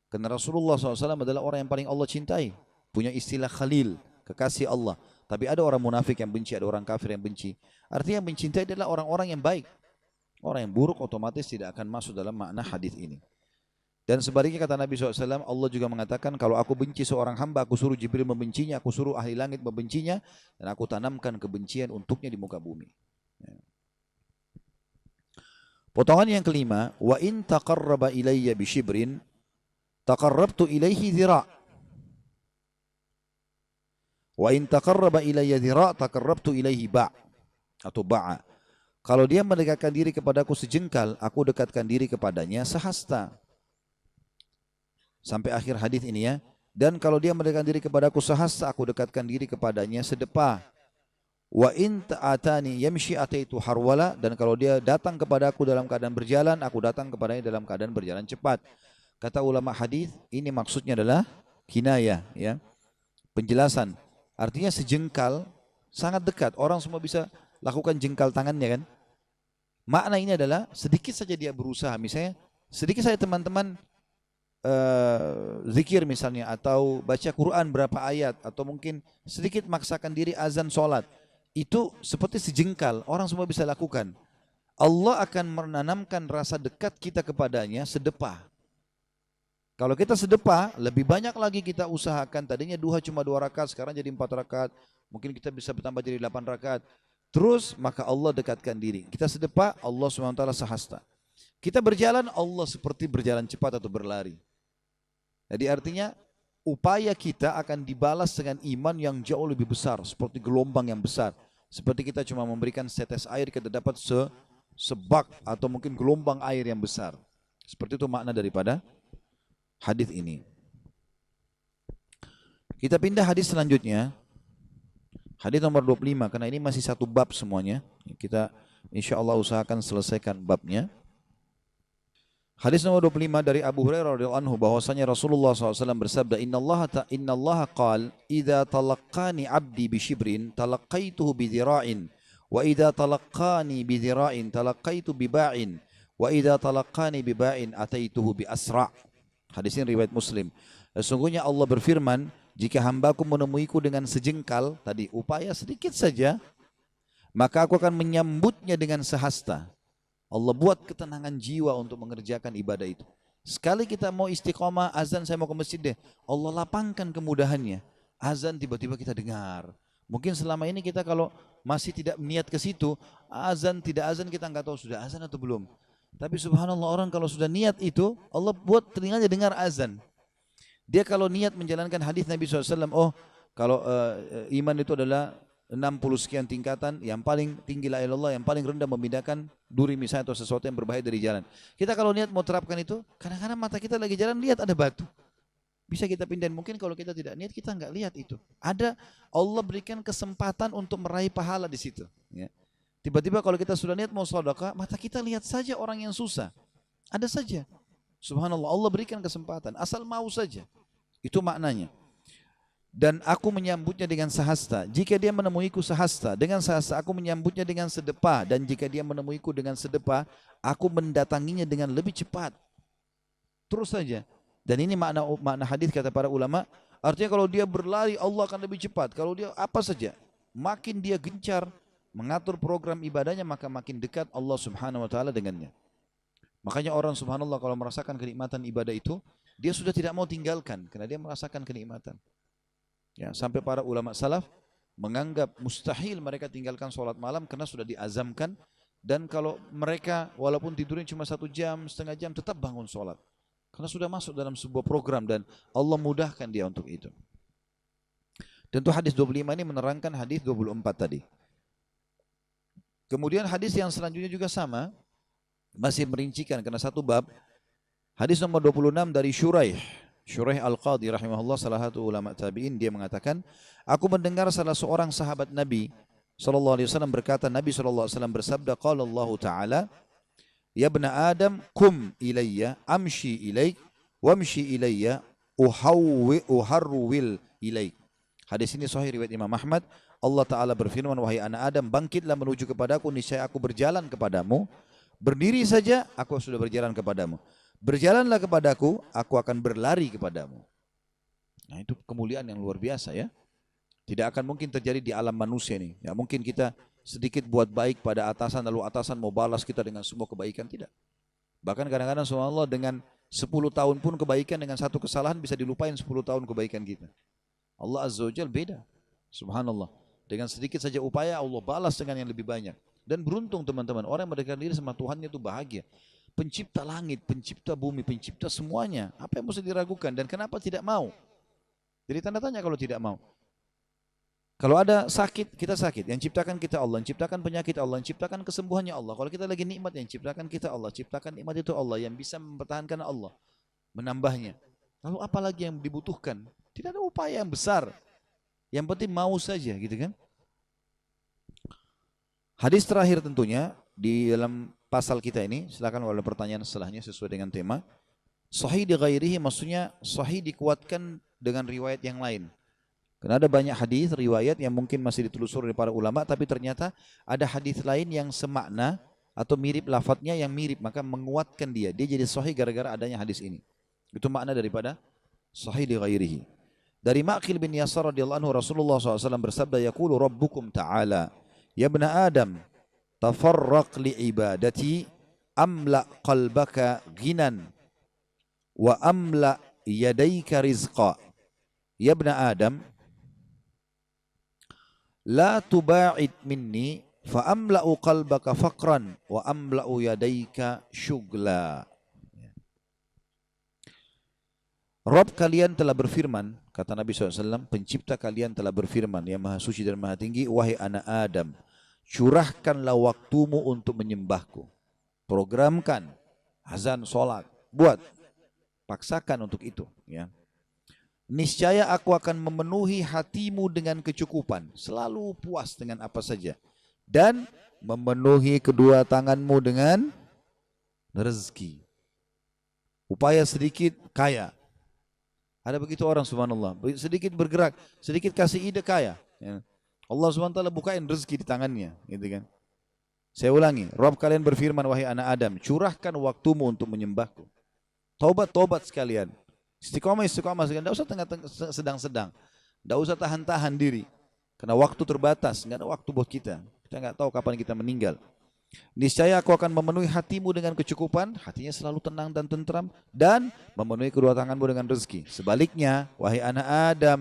Karena Rasulullah SAW adalah orang yang paling Allah cintai. Punya istilah Khalil, kekasih Allah. Tapi ada orang munafik yang benci, ada orang kafir yang benci. Artinya yang mencintai adalah orang-orang yang baik. Orang yang buruk otomatis tidak akan masuk dalam makna hadis ini. Dan sebaliknya kata Nabi SAW, Allah juga mengatakan, kalau aku benci seorang hamba, aku suruh Jibril membencinya, aku suruh ahli langit membencinya, dan aku tanamkan kebencian untuknya di muka bumi. Potongan yang kelima, wa in taqarraba ilayya bishibrin, taqarrabtu ilaihi dhira'. Wa in taqarraba ilayya dhira' taqarrabtu ilaihi ba' atau ba'a. Kalau dia mendekatkan diri kepadaku sejengkal, aku dekatkan diri kepadanya sehasta. Sampai akhir hadis ini ya. Dan kalau dia mendekatkan diri kepadaku sehasta, aku dekatkan diri kepadanya sedepah. Wa in ta'atani yamshi ataitu harwala. Dan kalau dia datang kepadaku dalam keadaan berjalan, aku datang kepadanya dalam keadaan berjalan cepat. Kata ulama hadis, ini maksudnya adalah kinayah ya. Penjelasan. Artinya sejengkal, sangat dekat. Orang semua bisa lakukan jengkal tangannya kan. Makna ini adalah sedikit saja dia berusaha. Misalnya sedikit saja teman-teman zikir misalnya, atau baca Quran berapa ayat, atau mungkin sedikit maksakan diri azan sholat, itu seperti sejengkal, orang semua bisa lakukan. Allah akan menanamkan rasa dekat kita kepadanya sedepah. Kalau kita sedepah, lebih banyak lagi kita usahakan. Tadinya duha cuma 2 rakaat, sekarang jadi 4 rakaat, mungkin kita bisa bertambah jadi 8 rakaat. Terus maka Allah dekatkan diri. Kita sedepah, Allah SWT sehasta. Kita berjalan, Allah seperti berjalan cepat atau berlari. Jadi artinya upaya kita akan dibalas dengan iman yang jauh lebih besar, seperti gelombang yang besar. Seperti kita cuma memberikan setes air, kita dapat sebak atau mungkin gelombang air yang besar. Seperti itu makna daripada hadis ini. Kita pindah hadis selanjutnya. Hadis nomor 25, karena ini masih satu bab semuanya. Kita insyaallah usahakan selesaikan babnya. Hadis nomor 25 dari Abu Hurairah radhiyallahu anhu bahwasanya Rasulullah SAW bersabda, Innallaha qala idza talaqqani 'abdi bi shibrin talaqqaituhu bi dhira'in wa idza talaqqani bi dhira'in talaqqaitu bi ba'in wa idza talaqqani bi ba'in ataituhu bi asra'. Hadis ini riwayat Muslim. Sesungguhnya Allah berfirman, jika hambaku menemuiku dengan sejengkal, tadi upaya sedikit saja, maka aku akan menyambutnya dengan sehasta. Allah buat ketenangan jiwa untuk mengerjakan ibadah itu. Sekali kita mau istiqomah, azan saya mau ke masjid deh. Allah lapangkan kemudahannya. Azan tiba-tiba kita dengar. Mungkin selama ini kita kalau masih tidak niat ke situ, azan tidak azan kita nggak tahu sudah azan atau belum. Tapi subhanallah orang kalau sudah niat itu, Allah buat telinganya dengar azan. Dia kalau niat menjalankan hadis Nabi SAW, oh kalau iman itu adalah 60 sekian tingkatan, yang paling tinggi la ilaha illallah, yang paling rendah memindahkan duri misalnya atau sesuatu yang berbahaya dari jalan. Kita kalau niat mau terapkan itu, kadang-kadang mata kita lagi jalan lihat ada batu. Bisa kita pindahin, mungkin kalau kita tidak niat kita nggak lihat itu. Ada, Allah berikan kesempatan untuk meraih pahala di situ. Ya. Tiba-tiba kalau kita sudah niat mau sedekah, mata kita lihat saja orang yang susah. Ada saja. Subhanallah, Allah berikan kesempatan, asal mau saja. Itu maknanya. Dan aku menyambutnya dengan sahasta. Jika dia menemuiku sahasta, dengan sahasta aku menyambutnya dengan sedepah. Dan jika dia menemuiku dengan sedepah, aku mendatanginya dengan lebih cepat. Terus saja. Dan ini makna hadis kata para ulama. Artinya kalau dia berlari, Allah akan lebih cepat. Kalau dia apa saja, makin dia gencar mengatur program ibadahnya, maka makin dekat Allah Subhanahu Wa Taala dengannya. Makanya orang subhanallah kalau merasakan kenikmatan ibadah itu, dia sudah tidak mau tinggalkan karena dia merasakan kenikmatan. Ya, sampai para ulama salaf menganggap mustahil mereka tinggalkan sholat malam karena sudah diazamkan, dan kalau mereka walaupun tidurnya cuma 1 jam, setengah jam tetap bangun sholat karena sudah masuk dalam sebuah program dan Allah mudahkan dia untuk itu. Tentu hadis 25 ini menerangkan hadis 24 tadi. Kemudian hadis yang selanjutnya juga sama, masih merincikan karena satu bab. Hadis nomor 26 dari Syuraih Al-Qadhi rahimahullah, salah satu ulama tabi'in, dia mengatakan, aku mendengar salah seorang sahabat Nabi SAW berkata, Nabi SAW bersabda, qala Allah Ta'ala, ya ibna Adam, kum ilayya, amshi ilaik, wamshi ilayya, uharwil ilaik. Hadis ini sahih riwayat Imam Ahmad. Allah Ta'ala berfirman, wahai anak Adam, bangkitlah menuju kepadaku, niscaya aku berjalan kepadamu. Berdiri saja, aku sudah berjalan kepadamu. Berjalanlah kepadaku, aku akan berlari kepadamu. Nah itu kemuliaan yang luar biasa ya. Tidak akan mungkin terjadi di alam manusia ini. Ya, mungkin kita sedikit buat baik pada atasan, lalu atasan mau balas kita dengan semua kebaikan, tidak. Bahkan kadang-kadang subhanallah dengan 10 tahun pun kebaikan, dengan satu kesalahan bisa dilupain 10 tahun kebaikan kita. Allah Azza wa Jalla beda. Subhanallah. Dengan sedikit saja upaya Allah balas dengan yang lebih banyak. Dan beruntung teman-teman, orang yang mendekatkan diri sama Tuhannya itu bahagia. Pencipta langit, pencipta bumi, pencipta semuanya. Apa yang mesti diragukan dan kenapa tidak mau? Jadi tanda tanya kalau tidak mau. Kalau ada sakit, kita sakit. Yang ciptakan kita Allah, yang ciptakan penyakit Allah, yang ciptakan kesembuhannya Allah. Kalau kita lagi nikmat, yang ciptakan kita Allah, ciptakan nikmat itu Allah, yang bisa mempertahankan Allah, menambahnya. Lalu apa lagi yang dibutuhkan? Tidak ada upaya yang besar. Yang penting mau saja, gitu kan? Hadis terakhir tentunya di dalam pasal kita ini, silakan kalau ada pertanyaan setelahnya sesuai dengan tema. Sahih di ghairihi maksudnya sahih dikuatkan dengan riwayat yang lain. Karena ada banyak hadis riwayat yang mungkin masih ditelusuri oleh para ulama, tapi ternyata ada hadis lain yang semakna atau mirip lafadznya yang mirip, maka menguatkan dia. Dia jadi sahih gara-gara adanya hadis ini. Itu makna daripada sahih di ghairihi. Dari Ma'qil bin Yasar radhiyallahu anhu, Rasulullah SAW bersabda, yaqulu rabbukum ta'ala, ya ibna Adam, tafarraq li ibadati, amla qalbaka ghinan, wa amla yadayka rizqa. Ya ibna Adam, la tuba'id minni, fa amla'u qalbaka faqran, wa amla'u yadayka syugla. Rabb kalian telah berfirman, kata Nabi SAW, pencipta kalian telah berfirman, yang maha suci dan maha tinggi, wahai anak Adam, curahkanlah waktumu untuk menyembahku. Programkan, azan, sholat, buat, paksakan untuk itu. Ya. Niscaya aku akan memenuhi hatimu dengan kecukupan, selalu puas dengan apa saja. Dan memenuhi kedua tanganmu dengan rezeki. Upaya sedikit, kaya. Ada begitu orang subhanallah, sedikit bergerak, sedikit kasih ide, kaya. Ya. Allah SWT bukain rezeki di tangannya, gitu kan. Saya ulangi, Rabb kalian berfirman, wahai anak Adam, curahkan waktumu untuk menyembahku. Taubat sekalian. Istiqomah sekalian, tidak usah sedang-sedang. Tidak usah tahan-tahan diri. Karena waktu terbatas, nggak ada waktu buat kita. Kita nggak tahu kapan kita meninggal. Niscaya aku akan memenuhi hatimu dengan kecukupan, hatinya selalu tenang dan tentram, dan memenuhi kedua tanganmu dengan rezeki. Sebaliknya, wahai anak Adam,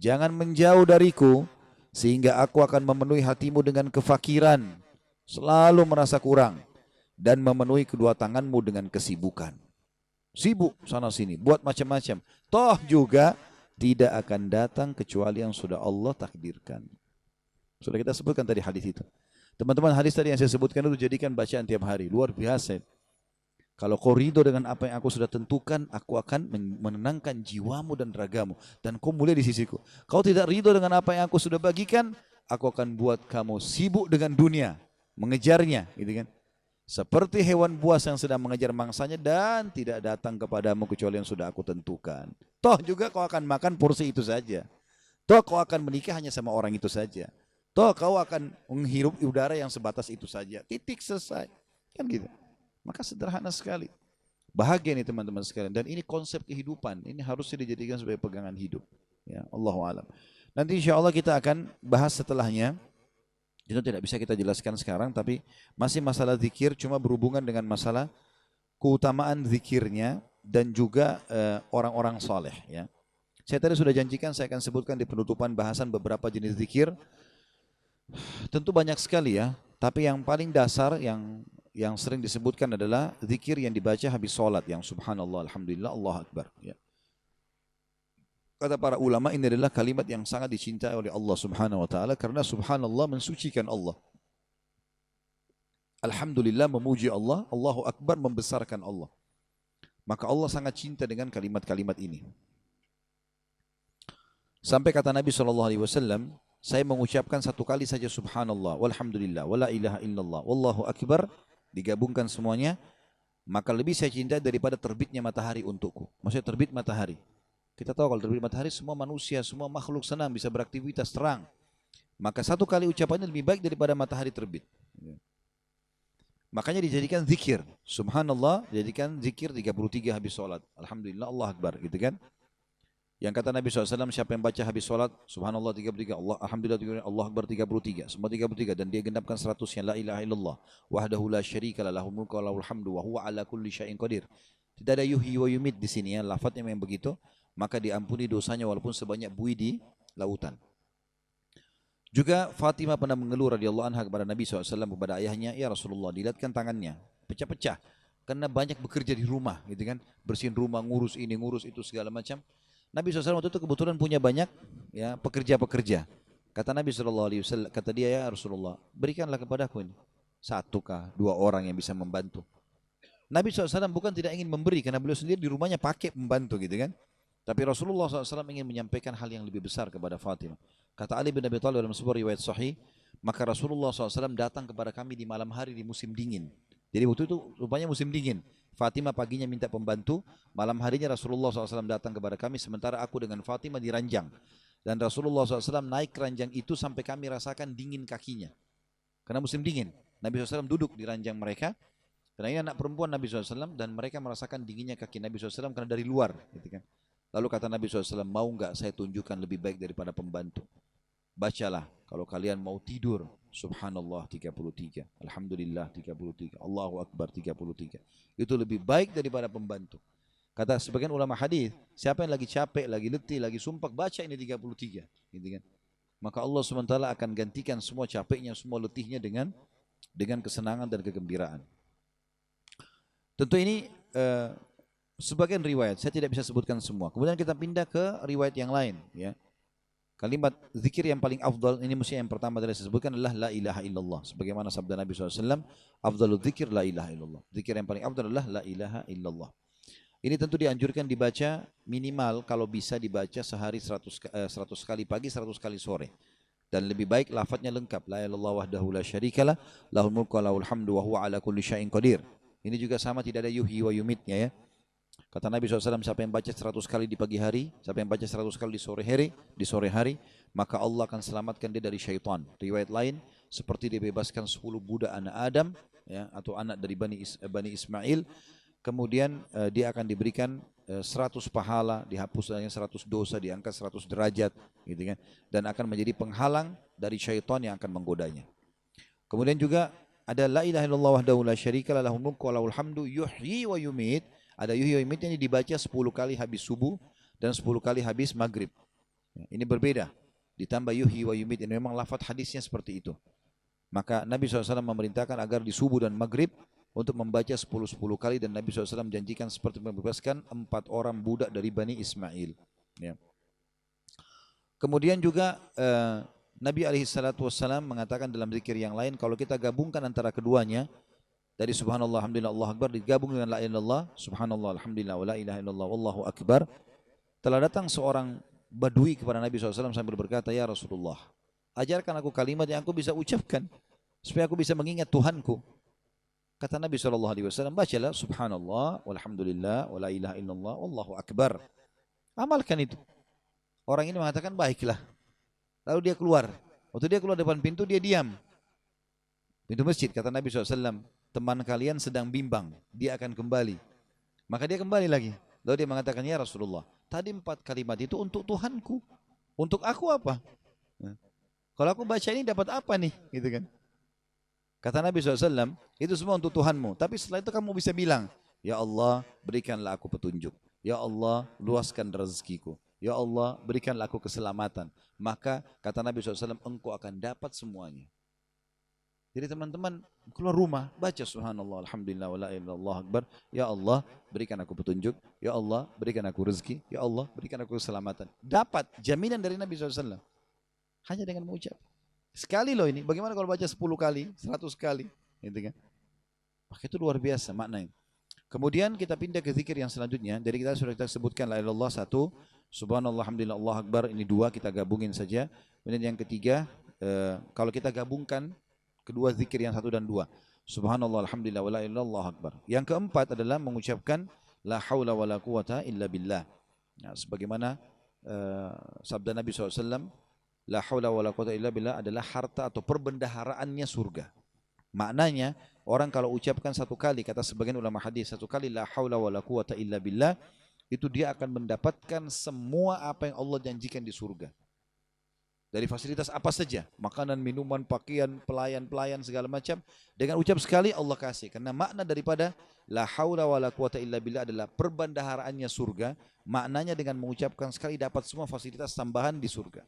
jangan menjauh dariku, sehingga aku akan memenuhi hatimu dengan kefakiran, selalu merasa kurang, dan memenuhi kedua tanganmu dengan kesibukan. Sibuk sana sini, buat macam-macam. Toh juga tidak akan datang kecuali yang sudah Allah takdirkan. Sudah kita sebutkan tadi hadis itu. Teman-teman, hadis tadi yang saya sebutkan itu jadikan bacaan tiap hari. Luar biasa. Kalau kau ridho dengan apa yang aku sudah tentukan, aku akan menenangkan jiwamu dan ragamu. Dan kau mulia di sisiku. Kau tidak ridho dengan apa yang aku sudah bagikan, aku akan buat kamu sibuk dengan dunia. Mengejarnya. Gitu kan? Seperti hewan buas yang sedang mengejar mangsanya dan tidak datang kepadamu kecuali yang sudah aku tentukan. Toh juga kau akan makan porsi itu saja. Toh kau akan menikah hanya sama orang itu saja. Toh kau akan menghirup udara yang sebatas itu saja. Titik, selesai. Kan gitu. Maka sederhana sekali. Bahagia nih teman-teman sekalian. Dan ini konsep kehidupan. Ini harusnya dijadikan sebagai pegangan hidup. Ya, Allahu a'lam. Nanti insya Allah kita akan bahas setelahnya. Itu tidak bisa kita jelaskan sekarang. Tapi masih masalah zikir. Cuma berhubungan dengan masalah keutamaan zikirnya. Dan juga orang-orang soleh. Ya. Saya tadi sudah janjikan saya akan sebutkan di penutupan bahasan beberapa jenis zikir. Tentu banyak sekali ya, tapi yang paling dasar yang sering disebutkan adalah zikir yang dibaca habis sholat, yang subhanallah, alhamdulillah, Allah akbar. Ya. Kata para ulama ini adalah kalimat yang sangat dicintai oleh Allah subhanahu wa ta'ala karena subhanallah mensucikan Allah. Alhamdulillah memuji Allah, Allahu akbar membesarkan Allah. Maka Allah sangat cinta dengan kalimat-kalimat ini. Sampai kata Nabi SAW, saya mengucapkan satu kali saja subhanallah, walhamdulillah, wala ilaha illallah, wallahu akbar, digabungkan semuanya, maka lebih saya cinta daripada terbitnya matahari untukku. Maksudnya terbit matahari. Kita tahu kalau terbit matahari semua manusia, semua makhluk senang bisa beraktivitas terang. Maka satu kali ucapannya lebih baik daripada matahari terbit. Makanya dijadikan zikir. Subhanallah dijadikan zikir 33 habis sholat. Alhamdulillah, Allah akbar, gitu kan? Yang kata Nabi SAW, siapa yang baca habis sholat, subhanallah 33, Allah, alhamdulillah 33, Allah akbar 33, semua 33, dan dia genapkan 100-nya, la ilaha illallah, wahdahu la syarika lah, lahul mulku wa lahul hamdu, wa huwa ala kulli syai'in qadir. Tidak ada yuhyi wa yumit di sini ya, lafadznya memang begitu, maka diampuni dosanya walaupun sebanyak buih di lautan. Juga Fatimah pernah mengeluh radhiyallahu anha kepada Nabi SAW, kepada ayahnya, ya Rasulullah, dilihatkan tangannya, pecah-pecah, karena banyak bekerja di rumah, gitu kan, bersihin rumah, ngurus ini, ngurus itu, segala macam. Nabi SAW waktu itu kebetulan punya banyak ya pekerja-pekerja. Kata Nabi SAW, kata dia, ya Rasulullah, berikanlah kepadaku ini. 1 kah, 2 orang yang bisa membantu. Nabi SAW bukan tidak ingin memberi, karena beliau sendiri di rumahnya pakai membantu gitu kan. Tapi Rasulullah SAW ingin menyampaikan hal yang lebih besar kepada Fatimah. Kata Ali bin Abi Thalib dalam sebuah riwayat sahih, maka Rasulullah SAW datang kepada kami di malam hari di musim dingin. Jadi waktu itu rupanya musim dingin. Fatimah paginya minta pembantu, malam harinya Rasulullah SAW datang kepada kami, sementara aku dengan Fatimah di ranjang. Dan Rasulullah SAW naik ke ranjang itu sampai kami rasakan dingin kakinya. Karena musim dingin, Nabi SAW duduk di ranjang mereka, karena ini anak perempuan Nabi SAW, dan mereka merasakan dinginnya kaki Nabi SAW karena dari luar. Gitu kan. Lalu kata Nabi SAW, mau nggak saya tunjukkan lebih baik daripada pembantu? Bacalah, kalau kalian mau tidur, subhanallah 33, alhamdulillah 33, Allahu akbar 33. Itu lebih baik daripada pembantu. Kata sebagian ulama hadis, siapa yang lagi capek, lagi letih, lagi sumpah, baca ini 33, gitu kan. Maka Allah SWT akan gantikan semua capeknya, semua letihnya dengan kesenangan dan kegembiraan. Tentu ini sebagian riwayat, saya tidak bisa sebutkan semua. Kemudian kita pindah ke riwayat yang lain, ya. Kalimat zikir yang paling afdal, ini mesti yang pertama tadi saya sebutkan adalah la ilaha illallah. Sebagaimana sabda Nabi SAW, afdalul zikir la ilaha illallah. Zikir yang paling afdal adalah la ilaha illallah. Ini tentu dianjurkan dibaca minimal kalau bisa dibaca sehari 100 kali pagi, 100 kali sore. Dan lebih baik lafadznya lengkap. La ilaha illallah wahdahu la syarikalah, lahul mulku wa lahul hamdu wa huwa ala kulli syai'in qadir. Ini juga sama, tidak ada yuhyi wa yumitnya ya. Kata Nabi SAW, siapa yang baca 100 kali di pagi hari, siapa yang baca 100 kali di sore hari, maka Allah akan selamatkan dia dari syaitan. Riwayat lain, seperti dibebaskan 10 budak anak Adam, ya, atau anak dari Bani Ismail, kemudian dia akan diberikan 100 pahala, dihapus 100 dosa, diangkat 100 derajat, gitu kan, dan akan menjadi penghalang dari syaitan yang akan menggodanya. Kemudian juga ada la ilaha illallah wahdahu la syarika lahul mulku wa lahul hamdu yuhyi wa yumit. Ada yuhyi wa yumit yang dibaca 10 kali habis subuh dan 10 kali habis maghrib. Ini berbeda. Ditambah yuhyi wa yumit, ini memang lafaz hadisnya seperti itu. Maka Nabi SAW memerintahkan agar di subuh dan maghrib untuk membaca 10-10 kali, dan Nabi SAW janjikan seperti membebaskan 4 orang budak dari Bani Ismail. Ya. Kemudian juga Nabi SAW mengatakan dalam zikir yang lain, kalau kita gabungkan antara keduanya, dari subhanallah, alhamdulillah, Allahu akbar, digabung dengan la ilaha illallah, subhanallah, alhamdulillah, wa la ilaha illallah, wallahu akbar. Telah datang seorang badui kepada Nabi SAW sambil berkata, ya Rasulullah, ajarkan aku kalimat yang aku bisa ucapkan, supaya aku bisa mengingat Tuhanku. Kata Nabi SAW, bacalah subhanallah, walhamdulillah, wa la ilaha illallah, wallahu akbar. Amalkan itu. Orang ini mengatakan, baiklah. Lalu dia keluar. Waktu dia keluar depan pintu, dia diam. Pintu masjid, kata Nabi SAW, teman kalian sedang bimbang, dia akan kembali. Maka dia kembali lagi. Lalu dia mengatakan, ya Rasulullah, tadi 4 kalimat itu untuk Tuhanku. Untuk aku apa? Kalau aku baca ini dapat apa nih? Gitu kan? Kata Nabi SAW, itu semua untuk Tuhanmu. Tapi setelah itu kamu bisa bilang, ya Allah, berikanlah aku petunjuk. Ya Allah, luaskan rezekiku. Ya Allah, berikanlah aku keselamatan. Maka kata Nabi SAW, engkau akan dapat semuanya. Jadi teman-teman keluar rumah, baca subhanallah, alhamdulillah, wa la ilaha illallah akbar. Ya Allah, berikan aku petunjuk. Ya Allah, berikan aku rezeki. Ya Allah, berikan aku keselamatan. Dapat jaminan dari Nabi SAW. Hanya dengan mengucap. Sekali loh ini, bagaimana kalau baca 10 kali, 100 kali. Gitu kan? Maka itu luar biasa maknanya. Kemudian kita pindah ke zikir yang selanjutnya. Dari kita sudah kita sebutkan la ilaha illallah 1, subhanallah, alhamdulillah, Allah akbar, ini 2, kita gabungin saja. Kemudian yang ketiga, kalau kita gabungkan kedua zikir yang 1 dan 2, subhanallah, alhamdulillah, wa la ilaha illallah, Allah akbar. Yang keempat adalah mengucapkan la haula wa la quwata illa billah. Nah, sebagaimana sabda Nabi SAW, la haula wa la quwata illa billah adalah harta atau perbendaharaannya surga. Maknanya, orang kalau ucapkan 1 kali, kata sebagian ulama hadis, 1 kali la haula wa la quwata illa billah, itu dia akan mendapatkan semua apa yang Allah janjikan di surga. Dari fasilitas apa saja, makanan, minuman, pakaian, pelayan-pelayan, segala macam. Dengan ucap sekali Allah kasih. Karena makna daripada la haula wa la quwata illa billah adalah perbendaharaannya surga. Maknanya dengan mengucapkan sekali dapat semua fasilitas tambahan di surga.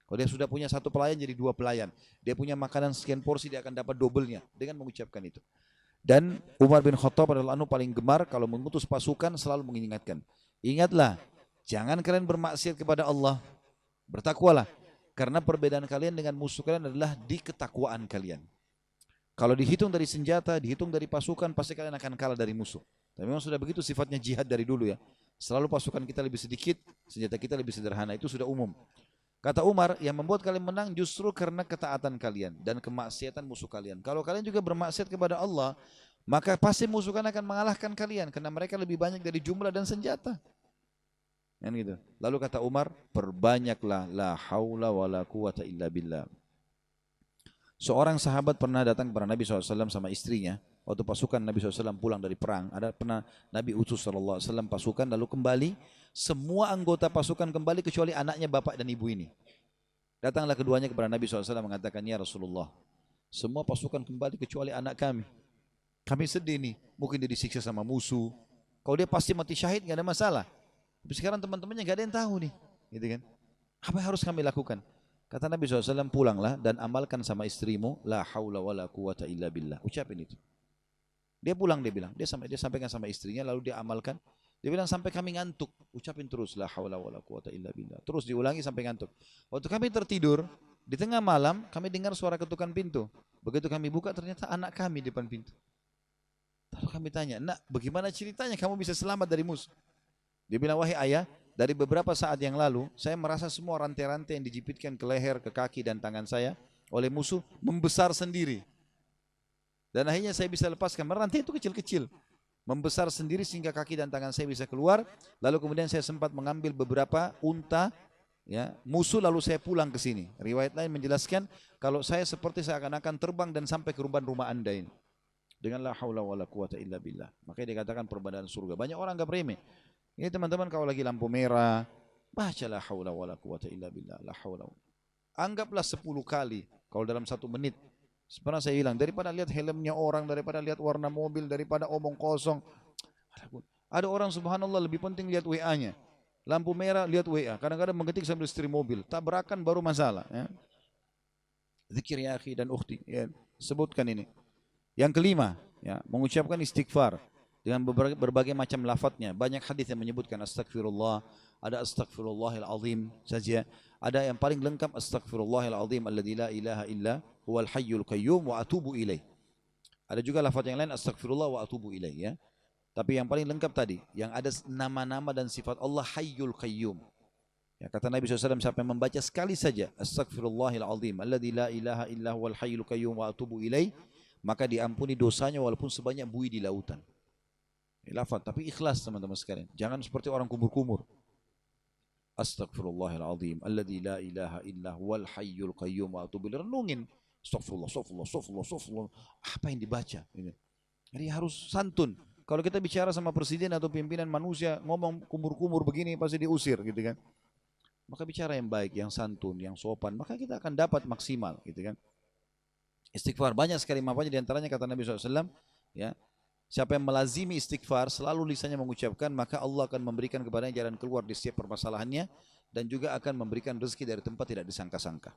Kalau dia sudah punya 1 pelayan jadi 2 pelayan. Dia punya makanan sekian porsi, dia akan dapat dobelnya dengan mengucapkan itu. Dan Umar bin Khattab adalah paling gemar kalau mengutus pasukan selalu mengingatkan. Ingatlah, jangan kalian bermaksiat kepada Allah. Bertakwalah. Karena perbedaan kalian dengan musuh kalian adalah di ketakwaan kalian. Kalau dihitung dari senjata, dihitung dari pasukan, pasti kalian akan kalah dari musuh. Tapi memang sudah begitu sifatnya jihad dari dulu ya. Selalu pasukan kita lebih sedikit, senjata kita lebih sederhana. Itu sudah umum. Kata Umar, yang membuat kalian menang justru karena ketaatan kalian dan kemaksiatan musuh kalian. Kalau kalian juga bermaksiat kepada Allah, maka pasti musuh kalian akan mengalahkan kalian karena mereka lebih banyak dari jumlah dan senjata. Kan gitu. Lalu kata Umar, perbanyaklah la haula wa la quwata illa billah. Seorang sahabat pernah datang kepada Nabi SAW sama istrinya. Waktu pasukan Nabi SAW pulang dari perang, ada pernah Nabi utus SAW pasukan lalu kembali, semua anggota pasukan kembali kecuali anaknya bapak dan ibu ini. Datanglah keduanya kepada Nabi SAW mengatakan, ya Rasulullah, semua pasukan kembali kecuali anak kami. Kami sedih nih, mungkin dia disiksa sama musuh. Kalau dia pasti mati syahid gak ada masalah. Tapi sekarang teman-temannya gak ada yang tahu nih, gitu kan? Apa yang harus kami lakukan? Kata Nabi SAW, pulanglah dan amalkan sama istrimu, la haula wa la quwata illa billah. Ucapin itu. Dia pulang, dia bilang, dia sampaikan sama istrinya, lalu dia amalkan. Dia bilang sampai kami ngantuk, ucapin terus la haula wala quwata illa billah. Terus diulangi sampai ngantuk. Waktu kami tertidur, di tengah malam kami dengar suara ketukan pintu. Begitu kami buka ternyata anak kami di depan pintu. Lalu kami tanya, nak bagaimana ceritanya kamu bisa selamat dari musuh? Dia bilang, wahai ayah, dari beberapa saat yang lalu saya merasa semua rantai-rantai yang dijepitkan ke leher, ke kaki dan tangan saya oleh musuh membesar sendiri. Dan akhirnya saya bisa lepaskan, rantai itu kecil-kecil, membesar sendiri sehingga kaki dan tangan saya bisa keluar. Lalu kemudian saya sempat mengambil beberapa unta ya, musuh, lalu saya pulang ke sini. Riwayat lain menjelaskan kalau saya seperti seakan-akan terbang dan sampai ke rumah Anda ini dengan la haula wala quwata illa billah. Makanya dikatakan perbandingan surga. Banyak orang enggak remeh. Ini teman-teman, kalau lagi lampu merah, baca la haula wala quwata illa billah, la haula. Anggaplah 10 kali kalau dalam 1 menit Pernah saya bilang, daripada lihat helmnya orang, daripada lihat warna mobil, daripada omong kosong. Ada orang subhanallah lebih penting lihat WA-nya. Lampu merah lihat WA. Kadang-kadang mengetik sambil setir mobil. Tabrakan baru masalah. Ya. Zikir ya akhi dan ukhti. Ya. Sebutkan ini. Yang kelima, ya, mengucapkan istighfar dengan berbagai macam lafadznya. Banyak hadis yang menyebutkan astagfirullah, ada astagfirullahil azim saja. Ada yang paling lengkap astagfirullahil azim alladzi la ilaha illa huwal hayyul qayyum wa atubu ilaih. Ada juga lafaz yang lain astagfirullah wa atubu ilaih, ya. Tapi yang paling lengkap tadi, yang ada nama-nama dan sifat Allah hayyul qayyum. Ya, kata Nabi SAW, siapa yang membaca sekali saja astagfirullahil azim alladzi la ilaha illa huwal hayyul qayyum wa atubu ilaih, maka diampuni dosanya walaupun sebanyak buih di lautan. Ini lafaz, tapi ikhlas teman-teman sekalian. Jangan seperti orang kumur-kumur. Astagfirullahil azim alladzi la ilaha illa huwal hayyul qayyum wa atubu ilaih. Renungin. Astagfirullah, astagfirullah, astagfirullah, astagfirullah. Apa yang dibaca? Ini. Jadi harus santun. Kalau kita bicara sama presiden atau pimpinan manusia, ngomong kumur-kumur begini pasti diusir gitu kan. Maka bicara yang baik, yang santun, yang sopan, maka kita akan dapat maksimal gitu kan. Istighfar banyak sekali manfaatnya, diantaranya kata Nabi SAW, ya, siapa yang melazimi istighfar, selalu lisannya mengucapkan, maka Allah akan memberikan kepadanya jalan keluar di setiap permasalahannya, dan juga akan memberikan rezeki dari tempat tidak disangka-sangka.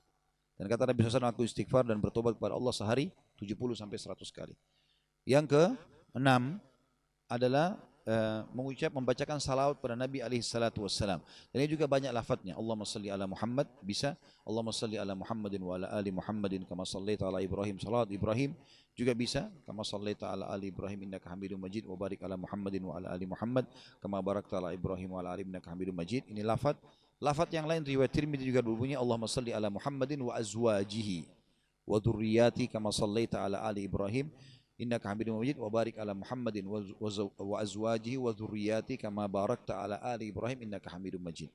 Dan kata Nabi SAW, aku istighfar dan bertobat kepada Allah sehari 70 sampai 100 kali. Yang ke-6 adalah membacakan salawat pada Nabi SAW. Dan ini juga banyak lafadznya. Allahumma salli ala Muhammad, bisa. Allahumma salli ala Muhammadin wa ala ali Muhammadin kama sallaita ala Ibrahim. Salawat Ibrahim juga bisa. Kama sallaita ala ali Ibrahim innaka Hamidum Majid, wa barik ala Muhammadin wa ala ali Muhammad kama barakta ala Ibrahim wa ala ali innaka Hamidum Majid. Ini lafadz. Lafadz yang lain riwayat Tirmidzi juga berbunyi Allahumma salli ala Muhammadin wa azwajihi wa dzurriyyati kama sallaita ala ali Ibrahim innaka Hamidum Majid, wa barik ala Muhammadin wa azwajihi wa dzurriyyati kama barakta ala ali Ibrahim innaka Hamidum Majid.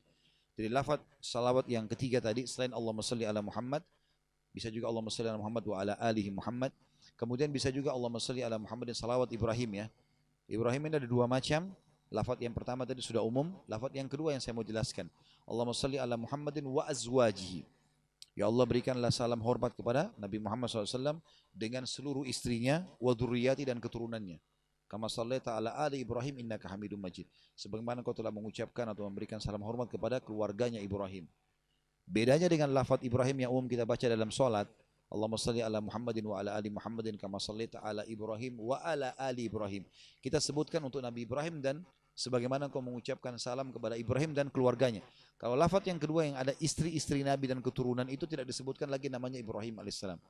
Jadi lafaz salawat yang ketiga tadi, selain Allahumma salli ala Muhammad, bisa juga Allahumma salli ala Muhammad wa ala alihi Muhammad. Kemudian bisa juga Allahumma salli ala Muhammadin, salawat Ibrahim, ya. Ibrahim ini ada dua macam. Lafaz yang pertama tadi sudah umum, lafaz yang kedua yang saya mau jelaskan. Allahumma salli ala Muhammadin wa azwajihi. Ya Allah, berikanlah salam hormat kepada Nabi Muhammad SAW dengan seluruh istrinya, wa dzurriyyati, dan keturunannya. Kama sallaita ala ali Ibrahim innaka Hamidum Majid. Sebagaimana kau telah mengucapkan atau memberikan salam hormat kepada keluarganya Ibrahim. Bedanya dengan lafaz Ibrahim yang umum kita baca dalam salat, Allahumma salli ala Muhammadin wa ala ali Muhammadin kama sallaita ala Ibrahim wa ala ali Ibrahim. Kita sebutkan untuk Nabi Ibrahim dan sebagaimana kau mengucapkan salam kepada Ibrahim dan keluarganya. Kalau lafaz yang kedua yang ada istri-istri Nabi dan keturunan itu tidak disebutkan lagi namanya Ibrahim alaihissalam.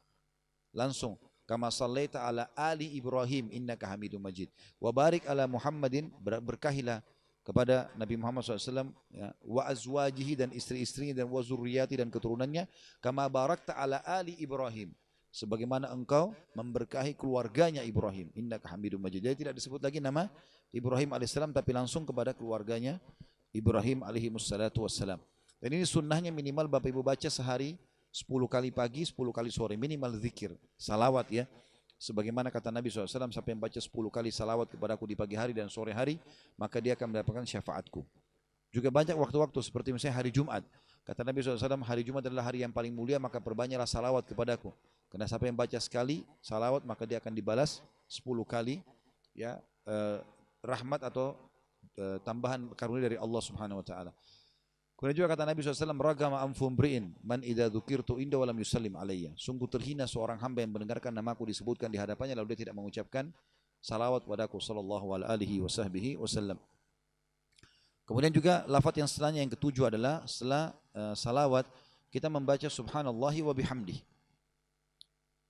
Langsung kama sallaita ala ali Ibrahim innaka Hamidum Majid. Wa barik ala Muhammadin, berkahilah kepada Nabi Muhammad SAW, ya, wa azwajihi, dan istri-istrinya, dan wa zurriyati, dan keturunannya, kama barakta ala ali Ibrahim, sebagaimana engkau memberkahi keluarganya Ibrahim innaka Hamidum Majid. Jadi tidak disebut lagi nama Ibrahim alaihissalam, tapi langsung kepada keluarganya Ibrahim alaihi wassalatu wassalam. Dan ini sunnahnya minimal Bapak Ibu baca sehari 10 kali pagi, 10 kali sore, minimal zikir, salawat, ya. Sebagaimana kata Nabi SAW, siapa yang baca 10 kali salawat kepadaku di pagi hari dan sore hari, maka dia akan mendapatkan syafaatku. Juga banyak waktu-waktu seperti misalnya hari Jumat. Kata Nabi SAW, hari Jumat adalah hari yang paling mulia, maka perbanyaklah salawat kepadaku. Karena siapa yang baca sekali salawat, maka dia akan dibalas 10 kali, ya, rahmat atau tambahan karunia dari Allah Subhanahu wa taala. Kemudian juga kata Nabi SAW, ragama anfum bri'in man idza dzukirtu inda wa lam yusallim alayya. Sungguh terhina seorang hamba yang mendengarkan namaku disebutkan di hadapannya lalu dia tidak mengucapkan salawat padaku sallallahu alaihi wasallam. Kemudian juga lafaz yang setelahnya yang ketujuh adalah setelah salawat kita membaca subhanallahi wa bihamdi.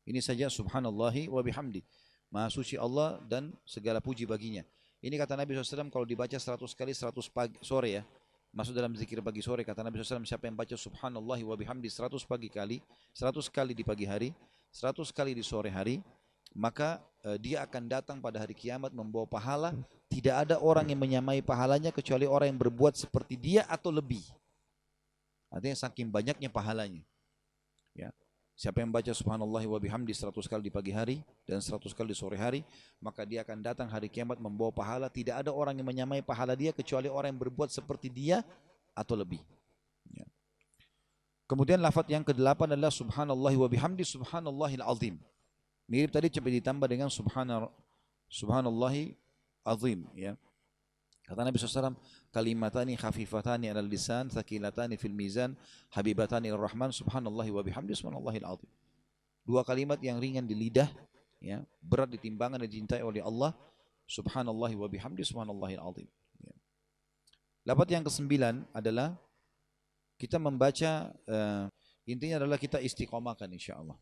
Ini saja, subhanallahi wa bihamdi. Maha suci Allah dan segala puji baginya. Ini kata Nabi SAW, kalau dibaca 100 kali 100 pagi sore, ya. Masuk dalam zikir pagi sore. Kata Nabi SAW, siapa yang baca subhanallahi wa bihamdi 100 pagi kali, 100 kali di pagi hari, 100 kali di sore hari, maka dia akan datang pada hari kiamat membawa pahala. Tidak ada orang yang menyamai pahalanya kecuali orang yang berbuat seperti dia atau lebih. Artinya saking banyaknya pahalanya, ya. Siapa yang baca subhanallahi wa bihamdi 100 kali di pagi hari dan 100 kali di sore hari, maka dia akan datang hari kiamat membawa pahala. Tidak ada orang yang menyamai pahala dia kecuali orang yang berbuat seperti dia atau lebih, ya. Kemudian lafaz yang ke-8 adalah subhanallahi wa bihamdi subhanallahil azim. Mirip tadi coba ditambah dengan subhanallahi azim, ya. Kata Nabi SAW, kalimatani khafifatani alal lisan, thaqilatani fil mizan, habibatani ar-Rahman, subhanallahi wa bihamdi, subhanallahil azim. Dua kalimat yang ringan di lidah, ya, berat di timbangan dan dicintai oleh Allah, subhanallahi wa bihamdi, subhanallahil azim. Ya. Lapat yang kesembilan adalah kita membaca, intinya adalah kita istiqomahkan insyaallah.